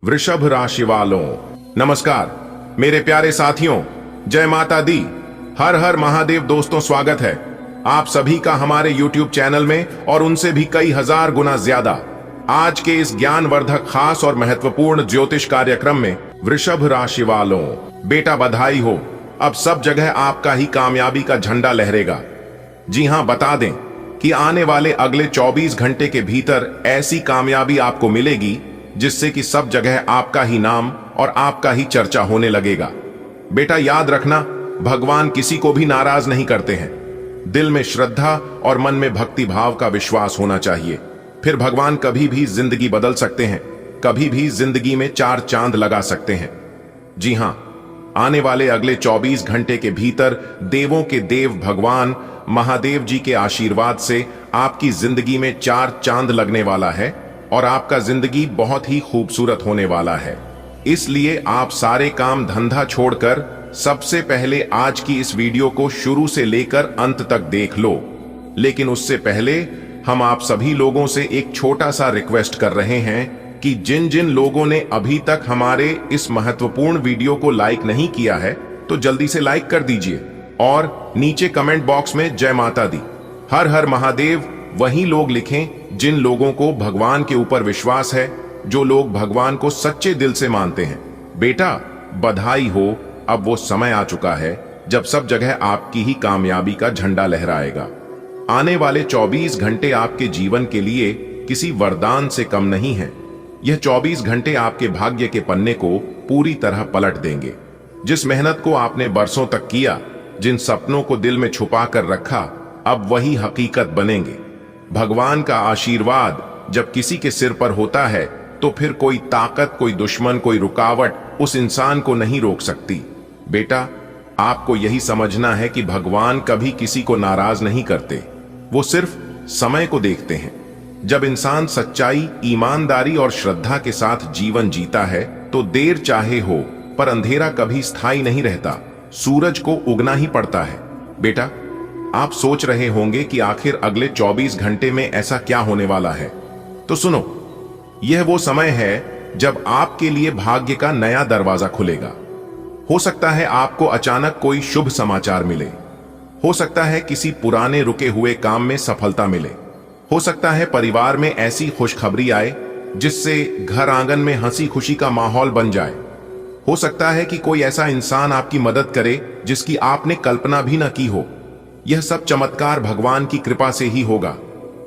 वृषभ राशि वालों, नमस्कार मेरे प्यारे साथियों, जय माता दी। हर हर महादेव। दोस्तों, स्वागत है आप सभी का हमारे YouTube चैनल में और उनसे भी कई हजार गुना ज्यादा। आज के इस ज्ञानवर्धक, खास और महत्वपूर्ण ज्योतिष कार्यक्रम में वृषभ राशि वालों, बेटा बधाई हो। अब सब जगह आपका ही कामयाबी का झंडा लहरेगा। जी हां, बता दें कि आने वाले अगले 24 घंटे के भीतर ऐसी कामयाबी आपको मिलेगी जिससे कि सब जगह आपका ही नाम और आपका ही चर्चा होने लगेगा। बेटा याद रखना, भगवान किसी को भी नाराज नहीं करते हैं। दिल में श्रद्धा और मन में भक्ति भाव का विश्वास होना चाहिए, फिर भगवान कभी भी जिंदगी बदल सकते हैं, कभी भी जिंदगी में 4 चांद लगा सकते हैं। जी हां, आने वाले अगले 24 घंटे के भीतर देवों के देव भगवान महादेव जी के आशीर्वाद से आपकी जिंदगी में 4 चांद लगने वाला है और आपका जिंदगी बहुत ही खूबसूरत होने वाला है। इसलिए आप सारे काम धंधा छोड़कर सबसे पहले आज की इस वीडियो को शुरू से लेकर अंत तक देख लो। लेकिन उससे पहले हम आप सभी लोगों से एक छोटा सा रिक्वेस्ट कर रहे हैं कि जिन जिन लोगों ने अभी तक हमारे इस महत्वपूर्ण वीडियो को लाइक नहीं किया है तो जल्दी से लाइक कर दीजिए और नीचे कमेंट बॉक्स में जय माता दी, हर हर महादेव वही लोग लिखें जिन लोगों को भगवान के ऊपर विश्वास है, जो लोग भगवान को सच्चे दिल से मानते हैं। बेटा बधाई हो, अब वो समय आ चुका है जब सब जगह आपकी ही कामयाबी का झंडा लहराएगा। आने वाले 24 घंटे आपके जीवन के लिए किसी वरदान से कम नहीं है। यह 24 घंटे आपके भाग्य के पन्ने को पूरी तरह पलट देंगे। जिस मेहनत को आपने बरसों तक किया, जिन सपनों को दिल में छुपा कर रखा, अब वही हकीकत बनेंगे। भगवान का आशीर्वाद जब किसी के सिर पर होता है तो फिर कोई ताकत, कोई दुश्मन, कोई रुकावट उस इंसान को नहीं रोक सकती। बेटा आपको यही समझना है कि भगवान कभी किसी को नाराज नहीं करते, वो सिर्फ समय को देखते हैं। जब इंसान सच्चाई, ईमानदारी और श्रद्धा के साथ जीवन जीता है तो देर चाहे हो पर अंधेरा कभी स्थायी नहीं रहता, सूरज को उगना ही पड़ता है। बेटा आप सोच रहे होंगे कि आखिर अगले 24 घंटे में ऐसा क्या होने वाला है, तो सुनो, यह वो समय है जब आपके लिए भाग्य का नया दरवाजा खुलेगा। हो सकता है आपको अचानक कोई शुभ समाचार मिले, हो सकता है किसी पुराने रुके हुए काम में सफलता मिले, हो सकता है परिवार में ऐसी खुशखबरी आए जिससे घर आंगन में हंसी खुशी का माहौल बन जाए, हो सकता है कि कोई ऐसा इंसान आपकी मदद करे जिसकी आपने कल्पना भी न की हो। यह सब चमत्कार भगवान की कृपा से ही होगा।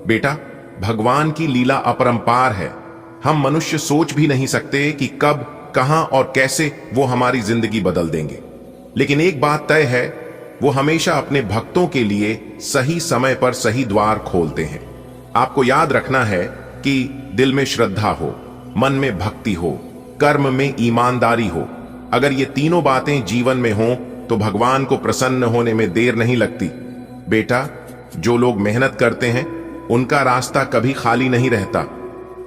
बेटा भगवान की लीला अपरंपार है। हम मनुष्य सोच भी नहीं सकते कि कब, कहां और कैसे वो हमारी जिंदगी बदल देंगे। लेकिन एक बात तय है, वो हमेशा अपने भक्तों के लिए सही समय पर सही द्वार खोलते हैं। आपको याद रखना है कि दिल में श्रद्धा हो, मन में भक्ति हो, कर्म में ईमानदारी हो। अगर ये तीनों बातें जीवन में हों तो भगवान को प्रसन्न होने में देर नहीं लगती। बेटा जो लोग मेहनत करते हैं उनका रास्ता कभी खाली नहीं रहता।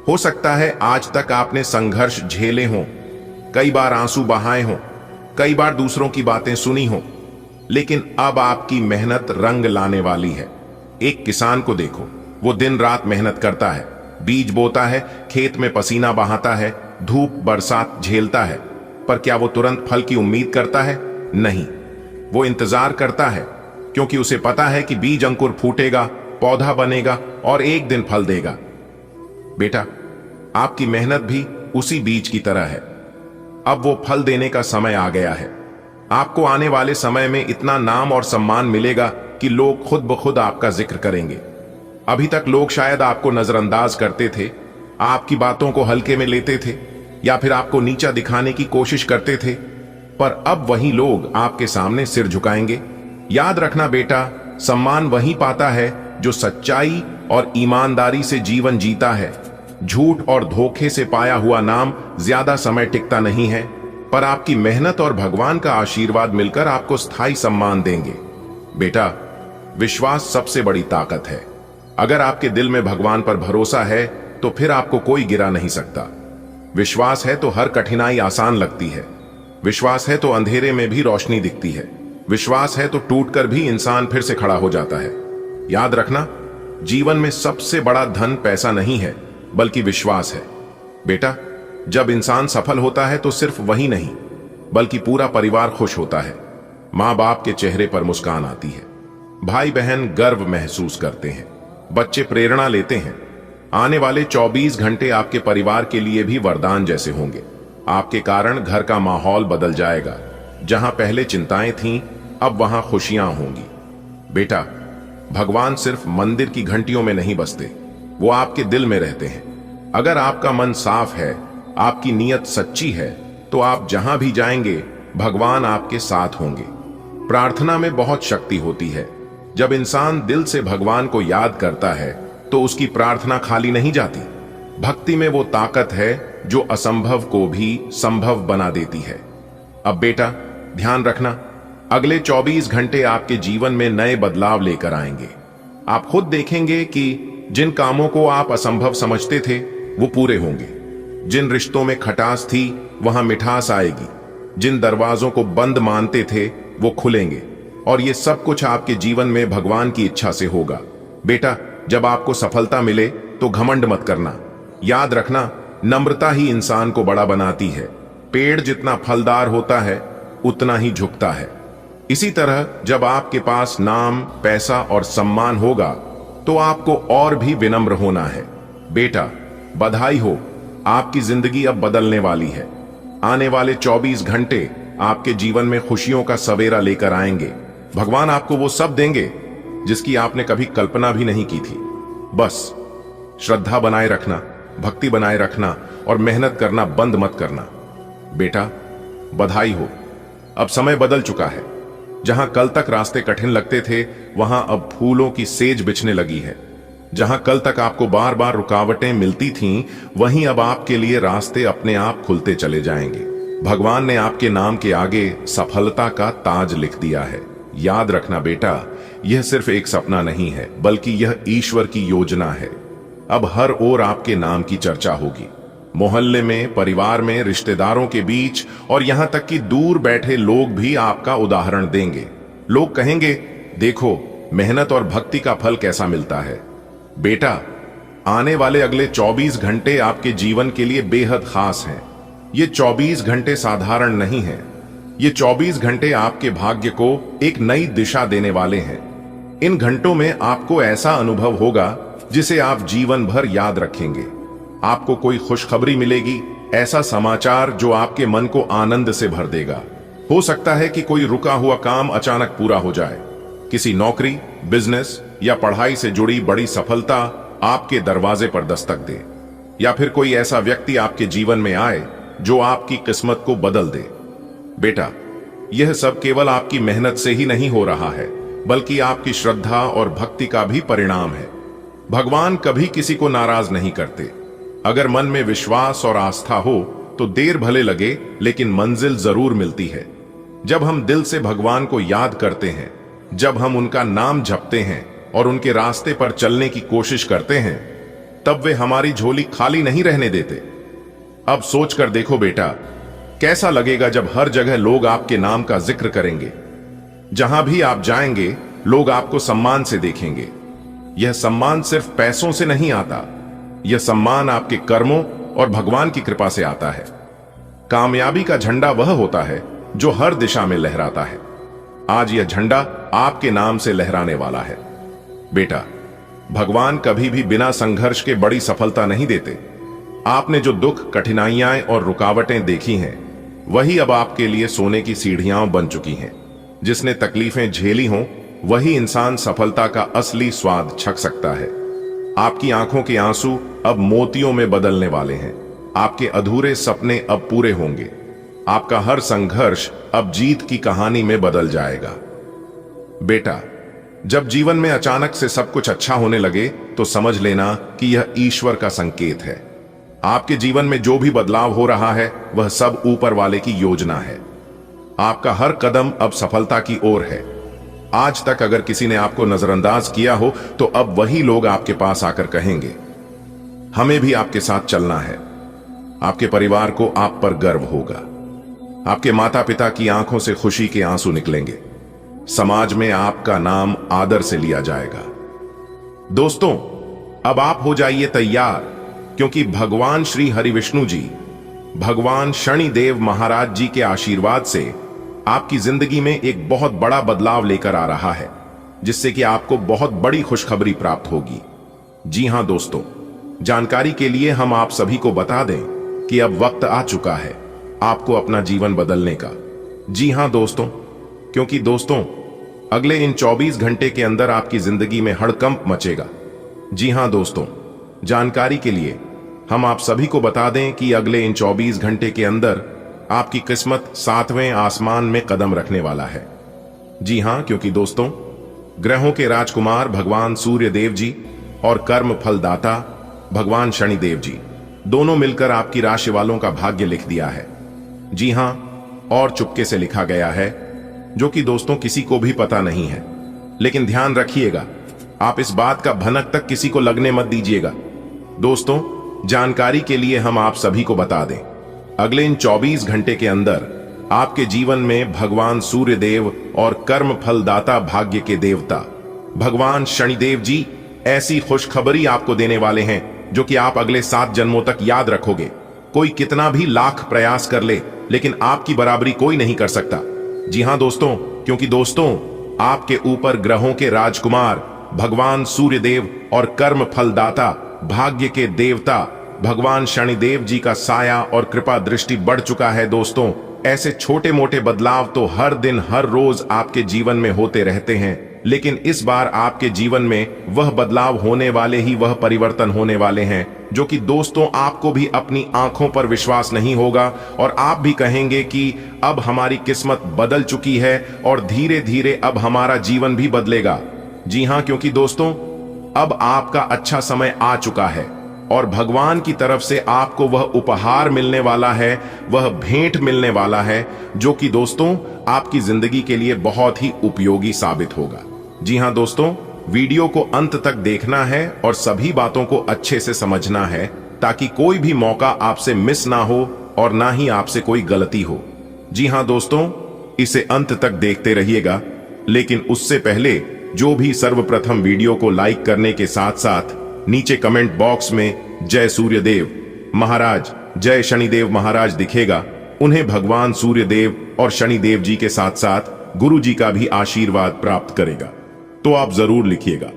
हो सकता है आज तक आपने संघर्ष झेले हों, कई बार आंसू बहाए हों, कई बार दूसरों की बातें सुनी हों, लेकिन अब आपकी मेहनत रंग लाने वाली है। एक किसान को देखो, वो दिन रात मेहनत करता है, बीज बोता है, खेत में पसीना बहाता है, धूप बरसात झेलता है, पर क्या वो तुरंत फल की उम्मीद करता है? नहीं, वो इंतजार करता है, क्योंकि उसे पता है कि बीज अंकुर फूटेगा, पौधा बनेगा और एक दिन फल देगा। बेटा आपकी मेहनत भी उसी बीज की तरह है। अब वो फल देने का समय आ गया है। आपको आने वाले समय में इतना नाम और सम्मान मिलेगा कि लोग खुद ब खुद आपका जिक्र करेंगे। अभी तक लोग शायद आपको नजरअंदाज करते थे, आपकी बातों को हल्के में लेते थे या फिर आपको नीचा दिखाने की कोशिश करते थे, पर अब वही लोग आपके सामने सिर झुकाएंगे। याद रखना बेटा, सम्मान वही पाता है जो सच्चाई और ईमानदारी से जीवन जीता है। झूठ और धोखे से पाया हुआ नाम ज्यादा समय टिकता नहीं है, पर आपकी मेहनत और भगवान का आशीर्वाद मिलकर आपको स्थायी सम्मान देंगे। बेटा विश्वास सबसे बड़ी ताकत है। अगर आपके दिल में भगवान पर भरोसा है तो फिर आपको कोई गिरा नहीं सकता। विश्वास है तो हर कठिनाई आसान लगती है। विश्वास है तो अंधेरे में भी रोशनी दिखती है। विश्वास है तो टूटकर भी इंसान फिर से खड़ा हो जाता है। याद रखना, जीवन में सबसे बड़ा धन पैसा नहीं है बल्कि विश्वास है। बेटा जब इंसान सफल होता है तो सिर्फ वही नहीं बल्कि पूरा परिवार खुश होता है। माँ बाप के चेहरे पर मुस्कान आती है, भाई बहन गर्व महसूस करते हैं, बच्चे प्रेरणा लेते हैं। आने वाले 24 घंटे आपके परिवार के लिए भी वरदान जैसे होंगे। आपके कारण घर का माहौल बदल जाएगा। जहां पहले चिंताएं थीं, अब वहां खुशियां होंगी। बेटा, भगवान सिर्फ मंदिर की घंटियों में नहीं बसते, वो आपके दिल में रहते हैं। अगर आपका मन साफ है, आपकी नीयत सच्ची है, तो आप जहां भी जाएंगे भगवान आपके साथ होंगे। प्रार्थना में बहुत शक्ति होती है। जब इंसान दिल से भगवान को याद करता है तो उसकी प्रार्थना खाली नहीं जाती। भक्ति में वो ताकत है जो असंभव को भी संभव बना देती है। अब बेटा, ध्यान रखना, अगले 24 घंटे आपके जीवन में नए बदलाव लेकर आएंगे। आप खुद देखेंगे कि जिन कामों को आप असंभव समझते थे वो पूरे होंगे। जिन रिश्तों में खटास थी वहां मिठास आएगी। जिन दरवाजों को बंद मानते थे वो खुलेंगे। और ये सब कुछ आपके जीवन में भगवान की इच्छा से होगा। बेटा, जब आपको सफलता मिले तो घमंड मत करना। याद रखना, नम्रता ही इंसान को बड़ा बनाती है। पेड़ जितना फलदार होता है उतना ही झुकता है। इसी तरह जब आपके पास नाम, पैसा और सम्मान होगा तो आपको और भी विनम्र होना है। बेटा, बधाई हो, आपकी जिंदगी अब बदलने वाली है। आने वाले 24 घंटे आपके जीवन में खुशियों का सवेरा लेकर आएंगे। भगवान आपको वो सब देंगे जिसकी आपने कभी कल्पना भी नहीं की थी। बस श्रद्धा बनाए रखना, भक्ति बनाए रखना और मेहनत करना बंद मत करना। बेटा, बधाई हो, अब समय बदल चुका है। जहां कल तक रास्ते कठिन लगते थे वहां अब फूलों की सेज बिछने लगी है। जहां कल तक आपको बार बार रुकावटें मिलती थीं, वहीं अब आपके लिए रास्ते अपने आप खुलते चले जाएंगे। भगवान ने आपके नाम के आगे सफलता का ताज लिख दिया है। याद रखना बेटा, यह सिर्फ एक सपना नहीं है बल्कि यह ईश्वर की योजना है। अब हर ओर आपके नाम की चर्चा होगी। मोहल्ले में, परिवार में, रिश्तेदारों के बीच और यहां तक कि दूर बैठे लोग भी आपका उदाहरण देंगे। लोग कहेंगे, देखो मेहनत और भक्ति का फल कैसा मिलता है। बेटा, आने वाले अगले 24 घंटे आपके जीवन के लिए बेहद खास हैं। ये 24 घंटे साधारण नहीं हैं। ये 24 घंटे आपके भाग्य को एक नई दिशा देने वाले हैं। इन घंटों में आपको ऐसा अनुभव होगा जिसे आप जीवन भर याद रखेंगे। आपको कोई खुशखबरी मिलेगी, ऐसा समाचार जो आपके मन को आनंद से भर देगा। हो सकता है कि कोई रुका हुआ काम अचानक पूरा हो जाए। किसी नौकरी, बिजनेस या पढ़ाई से जुड़ी बड़ी सफलता आपके दरवाजे पर दस्तक दे। या फिर कोई ऐसा व्यक्ति आपके जीवन में आए जो आपकी किस्मत को बदल दे। बेटा, यह सब केवल आपकी मेहनत से ही नहीं हो रहा है बल्कि आपकी श्रद्धा और भक्ति का भी परिणाम है। भगवान कभी किसी को नाराज नहीं करते। अगर मन में विश्वास और आस्था हो तो देर भले लगे लेकिन मंजिल जरूर मिलती है। जब हम दिल से भगवान को याद करते हैं, जब हम उनका नाम जपते हैं और उनके रास्ते पर चलने की कोशिश करते हैं, तब वे हमारी झोली खाली नहीं रहने देते। अब सोच कर देखो बेटा, कैसा लगेगा जब हर जगह लोग आपके नाम का जिक्र करेंगे। जहां भी आप जाएंगे लोग आपको सम्मान से देखेंगे। यह सम्मान सिर्फ पैसों से नहीं आता, यह सम्मान आपके कर्मों और भगवान की कृपा से आता है। कामयाबी का झंडा वह होता है जो हर दिशा में लहराता है। आज यह झंडा आपके नाम से लहराने वाला है। बेटा, भगवान कभी भी बिना संघर्ष के बड़ी सफलता नहीं देते। आपने जो दुख, कठिनाइयां और रुकावटें देखी हैं, वही अब आपके लिए सोने की सीढ़ियां बन चुकी हैं। जिसने तकलीफें झेली हों, वही इंसान सफलता का असली स्वाद छक सकता है। आपकी आंखों के आंसू अब मोतियों में बदलने वाले हैं। आपके अधूरे सपने अब पूरे होंगे। आपका हर संघर्ष अब जीत की कहानी में बदल जाएगा। बेटा, जब जीवन में अचानक से सब कुछ अच्छा होने लगे तो समझ लेना कि यह ईश्वर का संकेत है। आपके जीवन में जो भी बदलाव हो रहा है वह सब ऊपर वाले की योजना है। आपका हर कदम अब सफलता की ओर है। आज तक अगर किसी ने आपको नजरअंदाज किया हो तो अब वही लोग आपके पास आकर कहेंगे, हमें भी आपके साथ चलना है। आपके परिवार को आप पर गर्व होगा। आपके माता पिता की आंखों से खुशी के आंसू निकलेंगे। समाज में आपका नाम आदर से लिया जाएगा। दोस्तों, अब आप हो जाइए तैयार, क्योंकि भगवान श्री हरि विष्णु जी भगवान शनिदेव महाराज जी के आशीर्वाद से आपकी जिंदगी में एक बहुत बड़ा बदलाव लेकर आ रहा है, जिससे कि आपको बहुत बड़ी खुशखबरी प्राप्त होगी। जी हां दोस्तों, जानकारी के लिए हम आप सभी को बता दें कि अब वक्त आ चुका है आपको अपना जीवन बदलने का। जी हां दोस्तों, क्योंकि दोस्तों अगले इन 24 घंटे के अंदर आपकी जिंदगी में हड़कंप मचेगा। जी हां दोस्तों, जानकारी के लिए हम आप सभी को बता दें कि अगले इन 24 घंटे के अंदर आपकी किस्मत 7वें आसमान में कदम रखने वाला है। जी हां, क्योंकि दोस्तों ग्रहों के राजकुमार भगवान सूर्य देव जी और कर्म फलदाता भगवान शनिदेव जी दोनों मिलकर आपकी राशि वालों का भाग्य लिख दिया है। जी हां, और चुपके से लिखा गया है, जो कि दोस्तों किसी को भी पता नहीं है। लेकिन ध्यान रखिएगा, आप इस बात का भनक तक किसी को लगने मत दीजिएगा। दोस्तों जानकारी के लिए हम आप सभी को बता दें, अगले इन 24 घंटे के अंदर आपके जीवन में भगवान सूर्य देव और कर्म फलदाता भाग्य के देवता भगवान शनिदेव जी ऐसी खुशखबरी आपको देने वाले हैं जो कि आप अगले 7 जन्मों तक याद रखोगे। कोई कितना भी लाख प्रयास कर ले, लेकिन आपकी बराबरी कोई नहीं कर सकता। जी हां दोस्तों, क्योंकि दोस्तों आपके ऊपर ग्रहों के राजकुमार भगवान सूर्यदेव और कर्म फलदाता भाग्य के देवता भगवान शनिदेव जी का साया और कृपा दृष्टि बढ़ चुका है। दोस्तों ऐसे छोटे मोटे बदलाव तो हर दिन हर रोज आपके जीवन में होते रहते हैं, लेकिन इस बार आपके जीवन में वह बदलाव होने वाले ही, वह परिवर्तन होने वाले हैं जो कि दोस्तों आपको भी अपनी आंखों पर विश्वास नहीं होगा और आप भी कहेंगे कि अब हमारी किस्मत बदल चुकी है और धीरे धीरे अब हमारा जीवन भी बदलेगा। जी हां, क्योंकि दोस्तों अब आपका अच्छा समय आ चुका है और भगवान की तरफ से आपको वह उपहार मिलने वाला है, वह भेंट मिलने वाला है जो कि दोस्तों आपकी जिंदगी के लिए बहुत ही उपयोगी साबित होगा। जी हां दोस्तों, वीडियो को अंत तक देखना है और सभी बातों को अच्छे से समझना है ताकि कोई भी मौका आपसे मिस ना हो और ना ही आपसे कोई गलती हो। जी हां दोस्तों, इसे अंत तक देखते रहिएगा, लेकिन उससे पहले जो भी सर्वप्रथम वीडियो को लाइक करने के साथ साथ नीचे कमेंट बॉक्स में जय सूर्यदेव महाराज, जय शनिदेव महाराज दिखेगा, उन्हें भगवान सूर्यदेव और शनिदेव जी के साथ साथ गुरु जी का भी आशीर्वाद प्राप्त करेगा। तो आप जरूर लिखिएगा।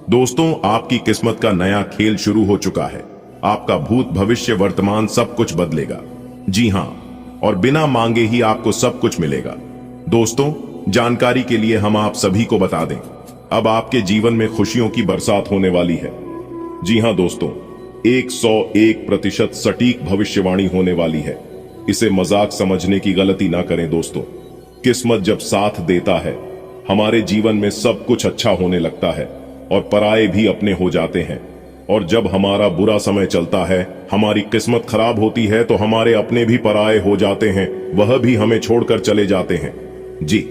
दोस्तों आपकी किस्मत का नया खेल शुरू हो चुका है। आपका भूत भविष्य वर्तमान सब कुछ बदलेगा। जी हां, और बिना मांगे ही आपको सब कुछ मिलेगा। दोस्तों जानकारी के लिए हम आप सभी को बता दें, अब आपके जीवन में खुशियों की बरसात होने वाली है। जी हां दोस्तों, 101% सटीक भविष्यवाणी होने वाली है। इसे मजाक समझने की गलती ना करें दोस्तों। किस्मत जब साथ देता है, हमारे जीवन में सब कुछ अच्छा होने लगता है और पराये भी अपने हो जाते हैं। और जब हमारा बुरा समय चलता है, हमारी किस्मत खराब होती है, तो हमारे अपने भी पराये हो जाते हैं, वह भी हमें छोड़कर चले जाते हैं। जी,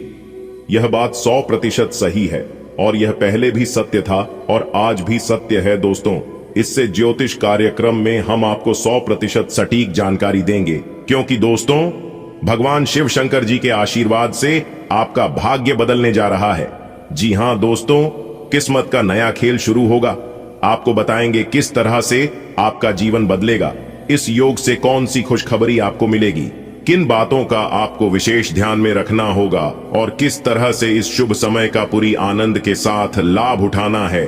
यह बात 100% सही है और यह पहले भी सत्य था और आज भी सत्य है दोस्तों। इससे ज्योतिष कार्यक्रम में हम आपको 100% सटीक जानकारी देंगे, क्योंकि दोस्तों भगवान शिव शंकर जी के आशीर्वाद से आपका भाग्य बदलने जा रहा है। जी हां दोस्तों, किस्मत का नया खेल शुरू होगा। आपको बताएंगे किस तरह से आपका जीवन बदलेगा, इस योग से कौन सी खुशखबरी आपको मिलेगी, किन बातों का आपको विशेष ध्यान में रखना होगा और किस तरह से इस शुभ समय का पूरी आनंद के साथ लाभ उठाना है।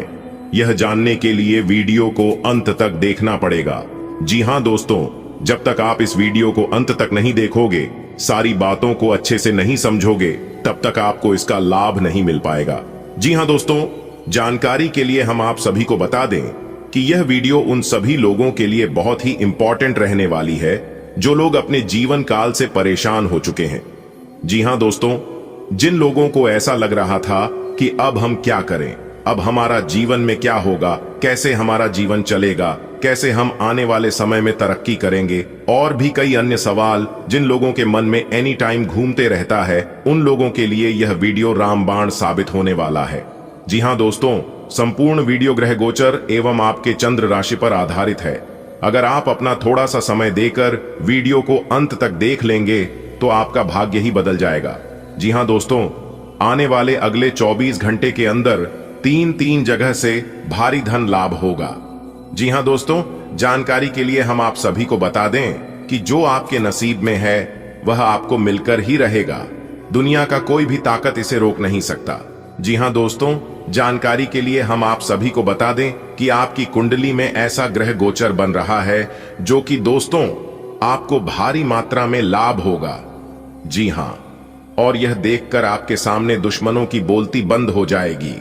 यह जानने के लिए वीडियो को अंत तक देखना पड़ेगा। जी हां दोस्तों, जब तक आप इस वीडियो को अंत तक नहीं देखोगे, सारी बातों को अच्छे से नहीं समझोगे, तब तक आपको इसका लाभ नहीं मिल पाएगा। जी हां दोस्तों, जानकारी के लिए हम आप सभी को बता दें कि यह वीडियो उन सभी लोगों के लिए बहुत ही इंपॉर्टेंट रहने वाली है जो लोग अपने जीवन काल से परेशान हो चुके हैं। जी हां दोस्तों, जिन लोगों को ऐसा लग रहा था कि अब हम क्या करें, अब हमारा जीवन में क्या होगा, कैसे हमारा जीवन चलेगा, कैसे हम आने वाले समय में तरक्की करेंगे, और भी कई अन्य सवाल जिन लोगों के मन में एनी टाइम घूमते रहता है, उन लोगों के लिए यह वीडियो रामबाण साबित होने वाला है। जी हां दोस्तों, संपूर्ण वीडियो ग्रह गोचर एवं आपके चंद्र राशि पर आधारित है। अगर आप अपना थोड़ा सा समय देकर वीडियो को अंत तक देख लेंगे तो आपका भाग्य ही बदल जाएगा। जी हां दोस्तों, आने वाले अगले 24 घंटे के अंदर 3 जगह से भारी धन लाभ होगा। जी हां दोस्तों, जानकारी के लिए हम आप सभी को बता दें कि जो आपके नसीब में है वह आपको मिलकर ही रहेगा। दुनिया का कोई भी ताकत इसे रोक नहीं सकता। जी हां दोस्तों, जानकारी के लिए हम आप सभी को बता दें कि आपकी कुंडली में ऐसा ग्रह गोचर बन रहा है जो कि दोस्तों आपको भारी मात्रा में लाभ होगा। जी हां, और यह देखकर आपके सामने दुश्मनों की बोलती बंद हो जाएगी।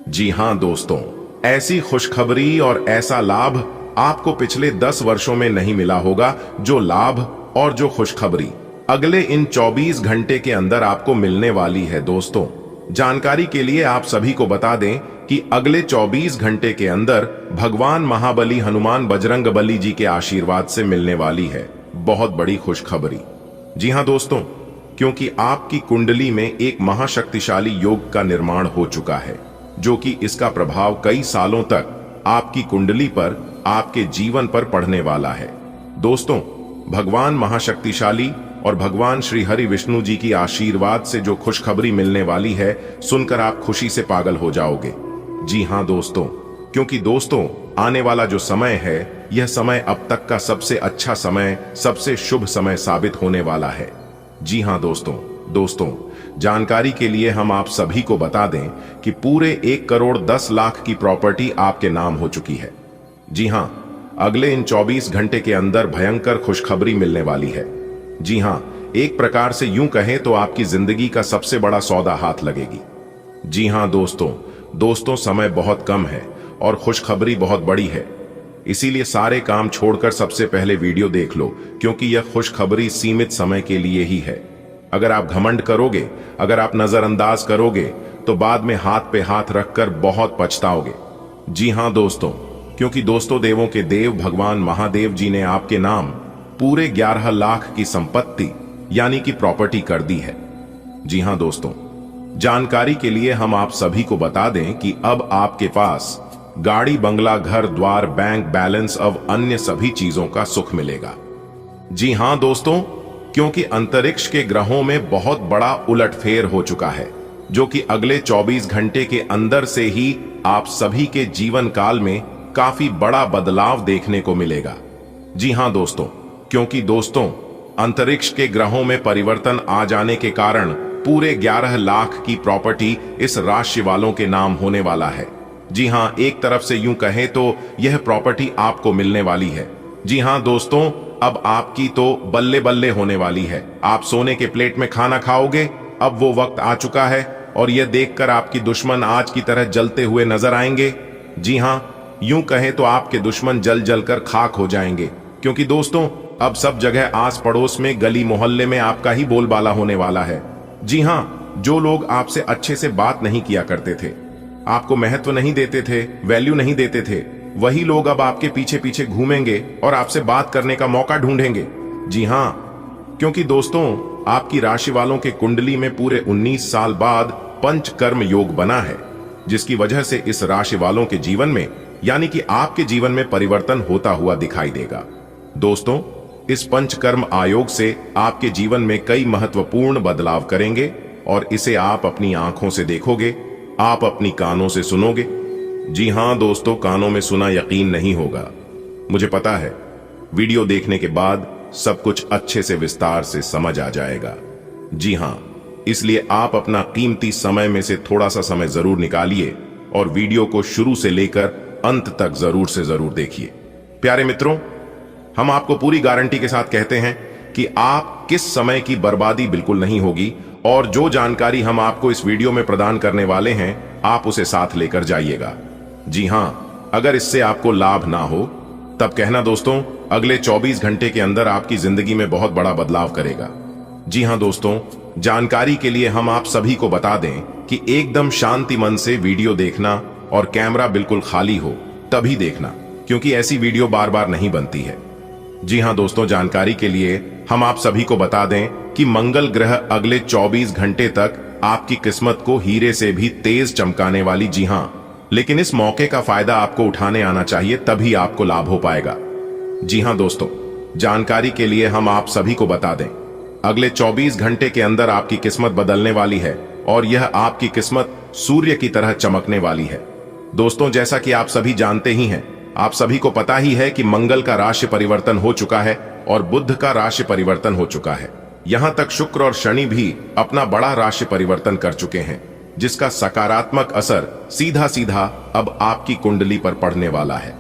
जी हां दोस्तों, ऐसी खुशखबरी और ऐसा लाभ आपको पिछले 10 वर्षों में नहीं मिला होगा। जो लाभ और जो खुशखबरी अगले इन 24 घंटे के अंदर आपको मिलने वाली है। दोस्तों, जानकारी के लिए आप सभी को बता दें कि अगले 24 घंटे के अंदर भगवान महाबली हनुमान बजरंगबली जी के आशीर्वाद से मिलने वाली है बहुत बड़ी खुशखबरी। जी हां दोस्तों, क्योंकि आपकी कुंडली में एक महाशक्तिशाली योग का निर्माण हो चुका है, जो कि इसका प्रभाव कई सालों तक आपकी कुंडली पर, आपके जीवन पर पड़ने वाला है। दोस्तों, भगवान महाशक्तिशाली और भगवान श्री हरि विष्णु जी की आशीर्वाद से जो खुशखबरी मिलने वाली है, सुनकर आप खुशी से पागल हो जाओगे। जी हां दोस्तों, क्योंकि दोस्तों आने वाला जो समय है, यह समय अब तक का सबसे अच्छा समय, सबसे शुभ समय साबित होने वाला है। जी हां दोस्तों, जानकारी के लिए हम आप सभी को बता दें कि पूरे 1 करोड़ 10 लाख की प्रॉपर्टी आपके नाम हो चुकी है। जी हां, अगले इन 24 घंटे के अंदर भयंकर खुशखबरी मिलने वाली है। जी हां, एक प्रकार से यूं कहें तो आपकी जिंदगी का सबसे बड़ा सौदा हाथ लगेगी। जी हां दोस्तों, समय बहुत कम है और खुशखबरी बहुत बड़ी है। इसीलिए सारे काम छोड़कर सबसे पहले वीडियो देख लो, क्योंकि यह खुशखबरी सीमित समय के लिए ही है। अगर आप घमंड करोगे, अगर आप नजरअंदाज करोगे, तो बाद में हाथ पे हाथ रखकर बहुत पछताओगे। जी हां दोस्तों, क्योंकि दोस्तों देवों के देव भगवान महादेव जी ने आपके नाम पूरे 11 लाख की संपत्ति यानी कि प्रॉपर्टी कर दी है। जी हां दोस्तों, जानकारी के लिए हम आप सभी को बता दें कि अब आपके पास गाड़ी, बंगला, घर द्वार, बैंक बैलेंस अब अन्य सभी चीजों का सुख मिलेगा। जी हां दोस्तों, क्योंकि अंतरिक्ष के ग्रहों में बहुत बड़ा उलटफेर हो चुका है, जो कि अगले 24 घंटे के अंदर से ही आप सभी के जीवन काल में काफी बड़ा बदलाव देखने को मिलेगा। जी हां दोस्तों, क्योंकि दोस्तों अंतरिक्ष के ग्रहों में परिवर्तन आ जाने के कारण पूरे 11 लाख की प्रॉपर्टी इस राशि वालों के नाम होने वाला है। जी हां, एक तरफ से यूं कहें तो यह प्रॉपर्टी आपको मिलने वाली है। जी हां दोस्तों, अब आपकी तो बल्ले बल्ले होने वाली है। आप सोने के प्लेट में खाना खाओगे, अब वो वक्त आ चुका है और यह देखकर आपकी दुश्मन आज की तरह जलते हुए नजर आएंगे। जी हां, यूं कहें तो आपके दुश्मन जल जलकर खाक हो जाएंगे, क्योंकि दोस्तों अब सब जगह आस पड़ोस में, गली मोहल्ले में आपका ही बोलबाला होने वाला है। जी हां, जो लोग आपसे अच्छे से बात नहीं किया करते थे, आपको महत्व नहीं देते थे, वैल्यू नहीं देते थे, वही लोग अब आपके पीछे पीछे घूमेंगे और आपसे बात करने का मौका ढूंढेंगे। जी हां, क्योंकि दोस्तों आपकी राशि वालों के कुंडली में पूरे 19 साल बाद पंचकर्म योग बना है, जिसकी वजह से इस राशि वालों के जीवन में यानी कि आपके जीवन में परिवर्तन होता हुआ दिखाई देगा। दोस्तों, इस पंचकर्म आयोग से आपके जीवन में कई महत्वपूर्ण बदलाव करेंगे और इसे आप अपनी आंखों से देखोगे, आप अपनी कानों से सुनोगे। जी हां दोस्तों, कानों में सुना यकीन नहीं होगा, मुझे पता है। वीडियो देखने के बाद सब कुछ अच्छे से विस्तार से समझ आ जाएगा। जी हां, इसलिए आप अपना कीमती समय में से थोड़ा सा समय जरूर निकालिए और वीडियो को शुरू से लेकर अंत तक जरूर से जरूर देखिए। प्यारे मित्रों, हम आपको पूरी गारंटी के साथ कहते हैं कि आप किस समय की बर्बादी बिल्कुल नहीं होगी और जो जानकारी हम आपको इस वीडियो में प्रदान करने वाले हैं, आप उसे साथ लेकर जाइएगा। जी हां, अगर इससे आपको लाभ ना हो तब कहना दोस्तों अगले 24 घंटे के अंदर आपकी जिंदगी में बहुत बड़ा बदलाव करेगा। जी हां दोस्तों, जानकारी के लिए हम आप सभी को बता दें कि एकदम शांति मन से वीडियो देखना और कैमरा बिल्कुल खाली हो तभी देखना, क्योंकि ऐसी वीडियो बार बार नहीं बनती है। जी हां दोस्तों, जानकारी के लिए हम आप सभी को बता दें कि मंगल ग्रह अगले 24 घंटे तक आपकी किस्मत को हीरे से भी तेज चमकाने वाली। जी हां, लेकिन इस मौके का फायदा आपको उठाने आना चाहिए, तभी आपको लाभ हो पाएगा। जी हां दोस्तों, जानकारी के लिए हम आप सभी को बता दें अगले 24 घंटे के अंदर आपकी किस्मत बदलने वाली है और यह आपकी किस्मत सूर्य की तरह चमकने वाली है। दोस्तों, जैसा कि आप सभी जानते ही हैं, आप सभी को पता ही है कि मंगल का राशि परिवर्तन हो चुका है और बुध का राशि परिवर्तन हो चुका है। यहां तक शुक्र और शनि भी अपना बड़ा राशि परिवर्तन कर चुके हैं, जिसका सकारात्मक असर सीधा सीधा अब आपकी कुंडली पर पड़ने वाला है।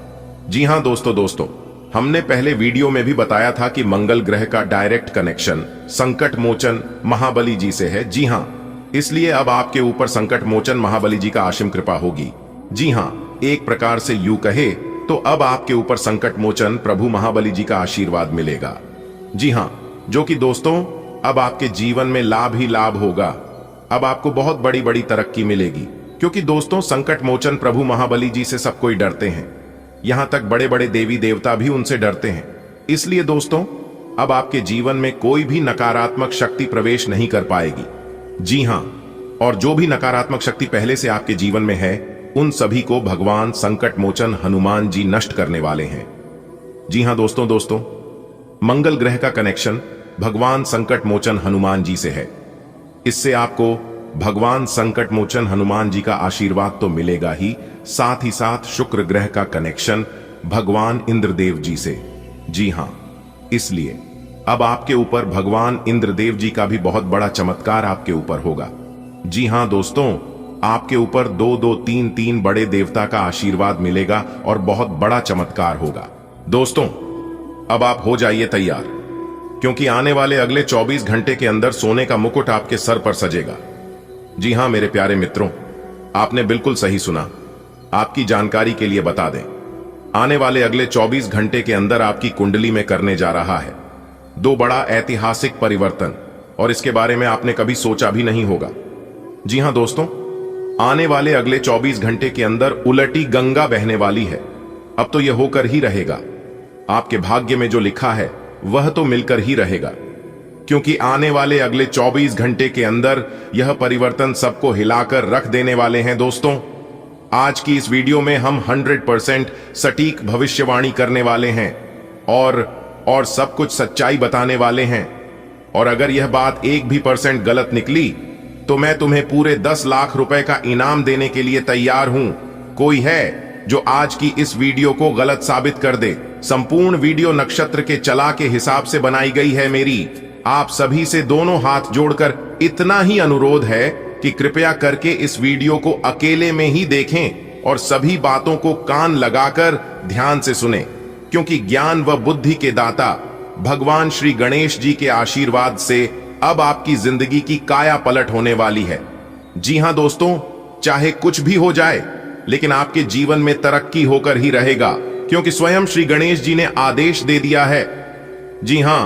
जी हां दोस्तों, हमने पहले वीडियो में भी बताया था कि मंगल ग्रह का डायरेक्ट कनेक्शन संकट मोचन महाबली जी से है। जी हां, इसलिए अब आपके ऊपर संकट मोचन महाबली जी का असीम कृपा होगी। जी हां, एक प्रकार से यूं कहे तो अब आपके ऊपर संकट मोचन प्रभु महाबली जी का आशीर्वाद मिलेगा। जी हां, जो कि दोस्तों अब आपके जीवन में लाभ ही लाभ होगा। अब आपको बहुत बड़ी बड़ी तरक्की मिलेगी, क्योंकि दोस्तों संकट मोचन प्रभु महाबली जी से सब कोई डरते हैं। यहां तक बड़े बड़े देवी देवता भी उनसे डरते हैं। इसलिए दोस्तों अब आपके जीवन में कोई भी नकारात्मक शक्ति प्रवेश नहीं कर पाएगी। जी हां, और जो भी नकारात्मक शक्ति पहले से आपके जीवन में है, उन सभी को भगवान संकट मोचन हनुमान जी नष्ट करने वाले हैं। जी हां दोस्तों, मंगल ग्रह का कनेक्शन भगवान संकट मोचन हनुमान जी से है। इससे आपको भगवान संकट मोचन हनुमान जी का आशीर्वाद तो मिलेगा ही, साथ ही साथ शुक्र ग्रह का कनेक्शन भगवान इंद्रदेव जी से। जी हां, इसलिए अब आपके ऊपर भगवान इंद्रदेव जी का भी बहुत बड़ा चमत्कार आपके ऊपर होगा। जी हां दोस्तों, आपके ऊपर 2-2, 3-3 बड़े देवता का आशीर्वाद मिलेगा और बहुत बड़ा चमत्कार होगा। दोस्तों अब आप हो जाइए तैयार, क्योंकि आने वाले अगले 24 घंटे के अंदर सोने का मुकुट आपके सर पर सजेगा। जी हां मेरे प्यारे मित्रों, आपने बिल्कुल सही सुना। आपकी जानकारी के लिए बता दें, आने वाले अगले 24 घंटे के अंदर आपकी कुंडली में करने जा रहा है 2 बड़ा ऐतिहासिक परिवर्तन, और इसके बारे में आपने कभी सोचा भी नहीं होगा। जी हां दोस्तों, आने वाले अगले 24 घंटे के अंदर उलटी गंगा बहने वाली है। अब तो यह होकर ही रहेगा। आपके भाग्य में जो लिखा है वह तो मिलकर ही रहेगा, क्योंकि आने वाले अगले 24 घंटे के अंदर यह परिवर्तन सबको हिलाकर रख देने वाले हैं। दोस्तों आज की इस वीडियो में हम 100% सटीक भविष्यवाणी करने वाले हैं और सब कुछ सच्चाई बताने वाले हैं। और अगर यह बात 1% गलत निकली तो मैं तुम्हें पूरे 10 लाख रुपए का इनाम देने के लिए तैयार हूं। कोई है जो आज की इस वीडियो को गलत साबित कर दे? संपूर्ण वीडियो नक्षत्र के चला के हिसाब से बनाई गई है। मेरी आप सभी से दोनों हाथ जोड़कर इतना ही अनुरोध है कि कृपया करके इस वीडियो को अकेले में ही देखें और सभी बातों को कान लगाकर ध्यान से सुने, क्योंकि ज्ञान व बुद्धि के दाता भगवान श्री गणेश जी के आशीर्वाद से अब आपकी जिंदगी की काया पलट होने वाली है। जी हां दोस्तों, चाहे कुछ भी हो जाए, लेकिन आपके जीवन में तरक्की होकर ही रहेगा, क्योंकि स्वयं श्री गणेश जी ने आदेश दे दिया है। जी हां,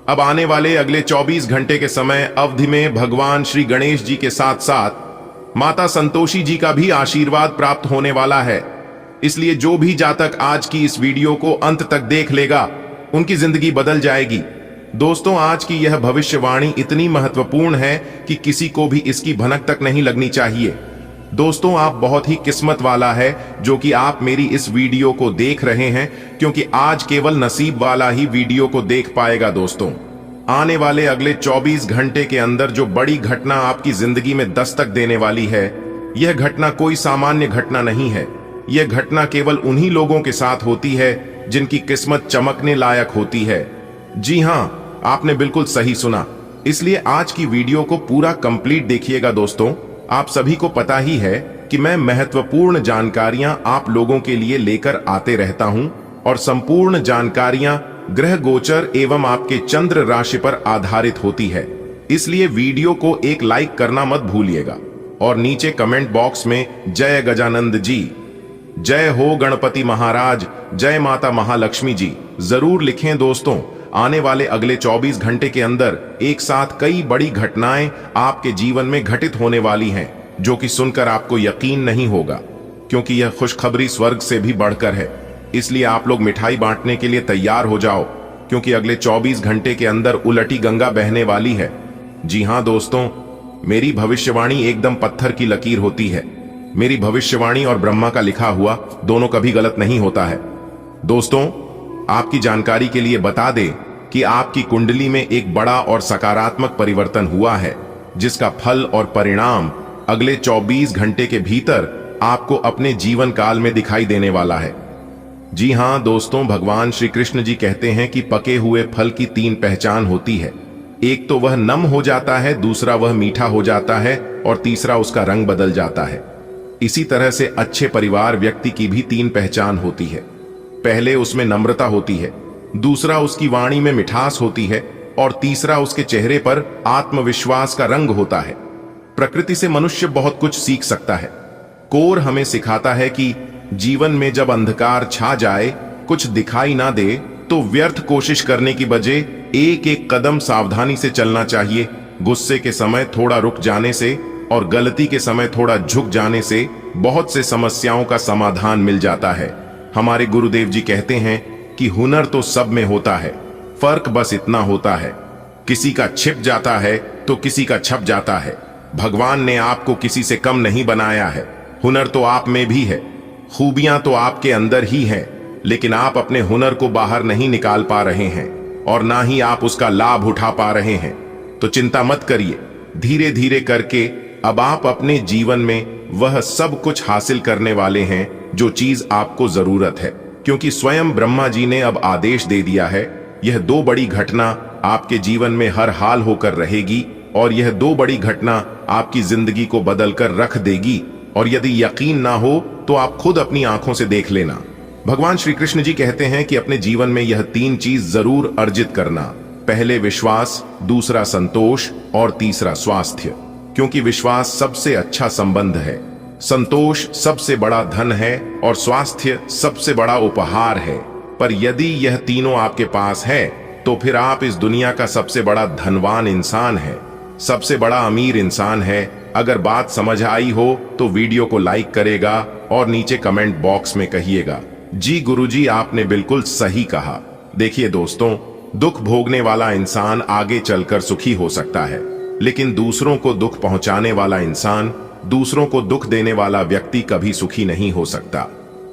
अब आने वाले अगले 24 घंटे के समय अवधि में भगवान श्री गणेश जी के साथ साथ माता संतोषी जी का भी आशीर्वाद प्राप्त होने वाला है। इसलिए जो भी जातक आज की इस वीडियो को अंत तक देख लेगा, उनकी जिंदगी बदल जाएगी। दोस्तों आज की यह भविष्यवाणी इतनी महत्वपूर्ण है कि किसी को भी इसकी भनक तक नहीं लगनी चाहिए। दोस्तों आप बहुत ही किस्मत वाला है जो कि आप मेरी इस वीडियो को देख रहे हैं, क्योंकि आज केवल नसीब वाला ही वीडियो को देख पाएगा। दोस्तों आने वाले अगले 24 घंटे के अंदर जो बड़ी घटना आपकी जिंदगी में दस्तक देने वाली है, यह घटना कोई सामान्य घटना नहीं है। यह घटना केवल उन्हीं लोगों के साथ होती है जिनकी किस्मत चमकने लायक होती है। जी हां, आपने बिल्कुल सही सुना। इसलिए आज की वीडियो को पूरा कंप्लीट देखिएगा। दोस्तों आप सभी को पता ही है कि मैं महत्वपूर्ण जानकारियां आप लोगों के लिए लेकर आते रहता हूं, और संपूर्ण जानकारियां ग्रह गोचर एवं आपके चंद्र राशि पर आधारित होती है। इसलिए वीडियो को एक लाइक करना मत भूलिएगा, और नीचे कमेंट बॉक्स में जय गजानंद जी, जय हो गणपति महाराज, जय माता महालक्ष्मी जी जरूर लिखें। दोस्तों आने वाले अगले 24 घंटे के अंदर एक साथ कई बड़ी घटनाएं आपके जीवन में घटित होने वाली हैं, जो कि सुनकर आपको यकीन नहीं होगा, क्योंकि यह खुशखबरी स्वर्ग से भी बढ़कर है। इसलिए आप लोग मिठाई बांटने के लिए तैयार हो जाओ, क्योंकि अगले 24 घंटे के अंदर उलटी गंगा बहने वाली है। जी हां दोस्तों, मेरी भविष्यवाणी एकदम पत्थर की लकीर होती है। मेरी भविष्यवाणी और ब्रह्मा का लिखा हुआ दोनों कभी गलत नहीं होता है। दोस्तों आपकी जानकारी के लिए बता दें कि आपकी कुंडली में एक बड़ा और सकारात्मक परिवर्तन हुआ है, जिसका फल और परिणाम अगले 24 घंटे के भीतर आपको अपने जीवन काल में दिखाई देने वाला है। जी हाँ दोस्तों, भगवान श्री कृष्ण जी कहते हैं कि पके हुए फल की 3 पहचान होती है। एक तो वह नम हो जाता है, दूसरा वह मीठा हो जाता है और तीसरा उसका रंग बदल जाता है। इसी तरह से अच्छे परिवार व्यक्ति की भी 3 पहचान होती है। पहले उसमें नम्रता होती है, दूसरा उसकी वाणी में मिठास होती है और तीसरा उसके चेहरे पर आत्मविश्वास का रंग होता है। प्रकृति से मनुष्य बहुत कुछ सीख सकता है। कोर हमें सिखाता है कि जीवन में जब अंधकार छा जाए, कुछ दिखाई ना दे, तो व्यर्थ कोशिश करने की बजाय एक एक कदम सावधानी से चलना चाहिए। गुस्से के समय थोड़ा रुक जाने से और गलती के समय थोड़ा झुक जाने से बहुत से समस्याओं का समाधान मिल जाता है। हमारे गुरुदेव जी कहते हैं कि हुनर तो सब में होता है, फर्क बस इतना होता है, किसी का छिप जाता है तो किसी का छप जाता है। भगवान ने आपको किसी से कम नहीं बनाया है। हुनर तो आप में भी है, खूबियां तो आपके अंदर ही हैं, लेकिन आप अपने हुनर को बाहर नहीं निकाल पा रहे हैं और ना ही आप उसका लाभ उठा पा रहे हैं। तो चिंता मत करिए, धीरे धीरे करके अब आप अपने जीवन में वह सब कुछ हासिल करने वाले हैं जो चीज आपको जरूरत है, क्योंकि स्वयं ब्रह्मा जी ने अब आदेश दे दिया है। यह 2 बड़ी घटना आपके जीवन में हर हाल होकर रहेगी और यह 2 बड़ी घटना आपकी जिंदगी को बदल कर रख देगी। और यदि यकीन ना हो तो आप खुद अपनी आंखों से देख लेना। भगवान श्री कृष्ण जी कहते हैं कि अपने जीवन में यह 3 चीज जरूर अर्जित करना। पहले विश्वास, दूसरा संतोष और तीसरा स्वास्थ्य, क्योंकि विश्वास सबसे अच्छा संबंध है, संतोष सबसे बड़ा धन है और स्वास्थ्य सबसे बड़ा उपहार है। पर यदि यह तीनों आपके पास है तो फिर आप इस दुनिया का सबसे बड़ा धनवान इंसान है, सबसे बड़ा अमीर इंसान है। अगर बात समझ आई हो तो वीडियो को लाइक करेगा और नीचे कमेंट बॉक्स में कहिएगा, जी गुरुजी आपने बिल्कुल सही कहा। देखिए दोस्तों, दुख भोगने वाला इंसान आगे चलकर सुखी हो सकता है, लेकिन दूसरों को दुख पहुंचाने वाला इंसान, दूसरों को दुख देने वाला व्यक्ति कभी सुखी नहीं हो सकता।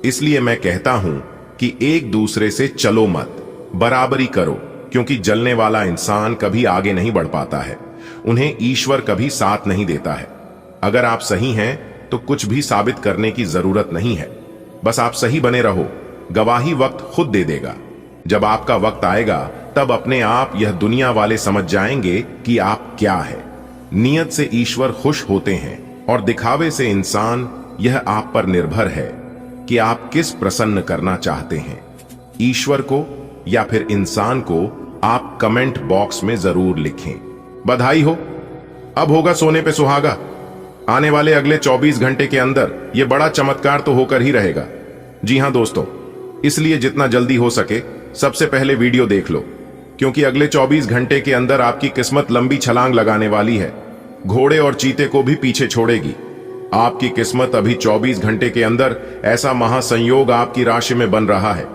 इसलिए मैं कहता हूं कि एक दूसरे से चलो मत, बराबरी करो, क्योंकि जलने वाला इंसान कभी आगे नहीं बढ़ पाता है, उन्हें ईश्वर कभी साथ नहीं देता है। अगर आप सही हैं तो कुछ भी साबित करने की जरूरत नहीं है, बस आप सही बने रहो, गवाही वक्त खुद दे देगा। जब आपका वक्त आएगा तब अपने आप यह दुनिया वाले समझ जाएंगे कि आप क्या है। नियत से ईश्वर खुश होते हैं और दिखावे से इंसान। यह आप पर निर्भर है कि आप किस प्रसन्न करना चाहते हैं, ईश्वर को या फिर इंसान को। आप कमेंट बॉक्स में जरूर लिखें। बधाई हो, अब होगा सोने पे सुहागा। आने वाले अगले 24 घंटे के अंदर यह बड़ा चमत्कार तो होकर ही रहेगा। जी हां दोस्तों, इसलिए जितना जल्दी हो सके सबसे पहले वीडियो देख लो, क्योंकि अगले 24 घंटे के अंदर आपकी किस्मत लंबी छलांग लगाने वाली है, घोड़े और चीते को भी पीछे छोड़ेगी। आपकी किस्मत अभी 24 घंटे के अंदर ऐसा महासंयोग आपकी राशि में बन रहा है,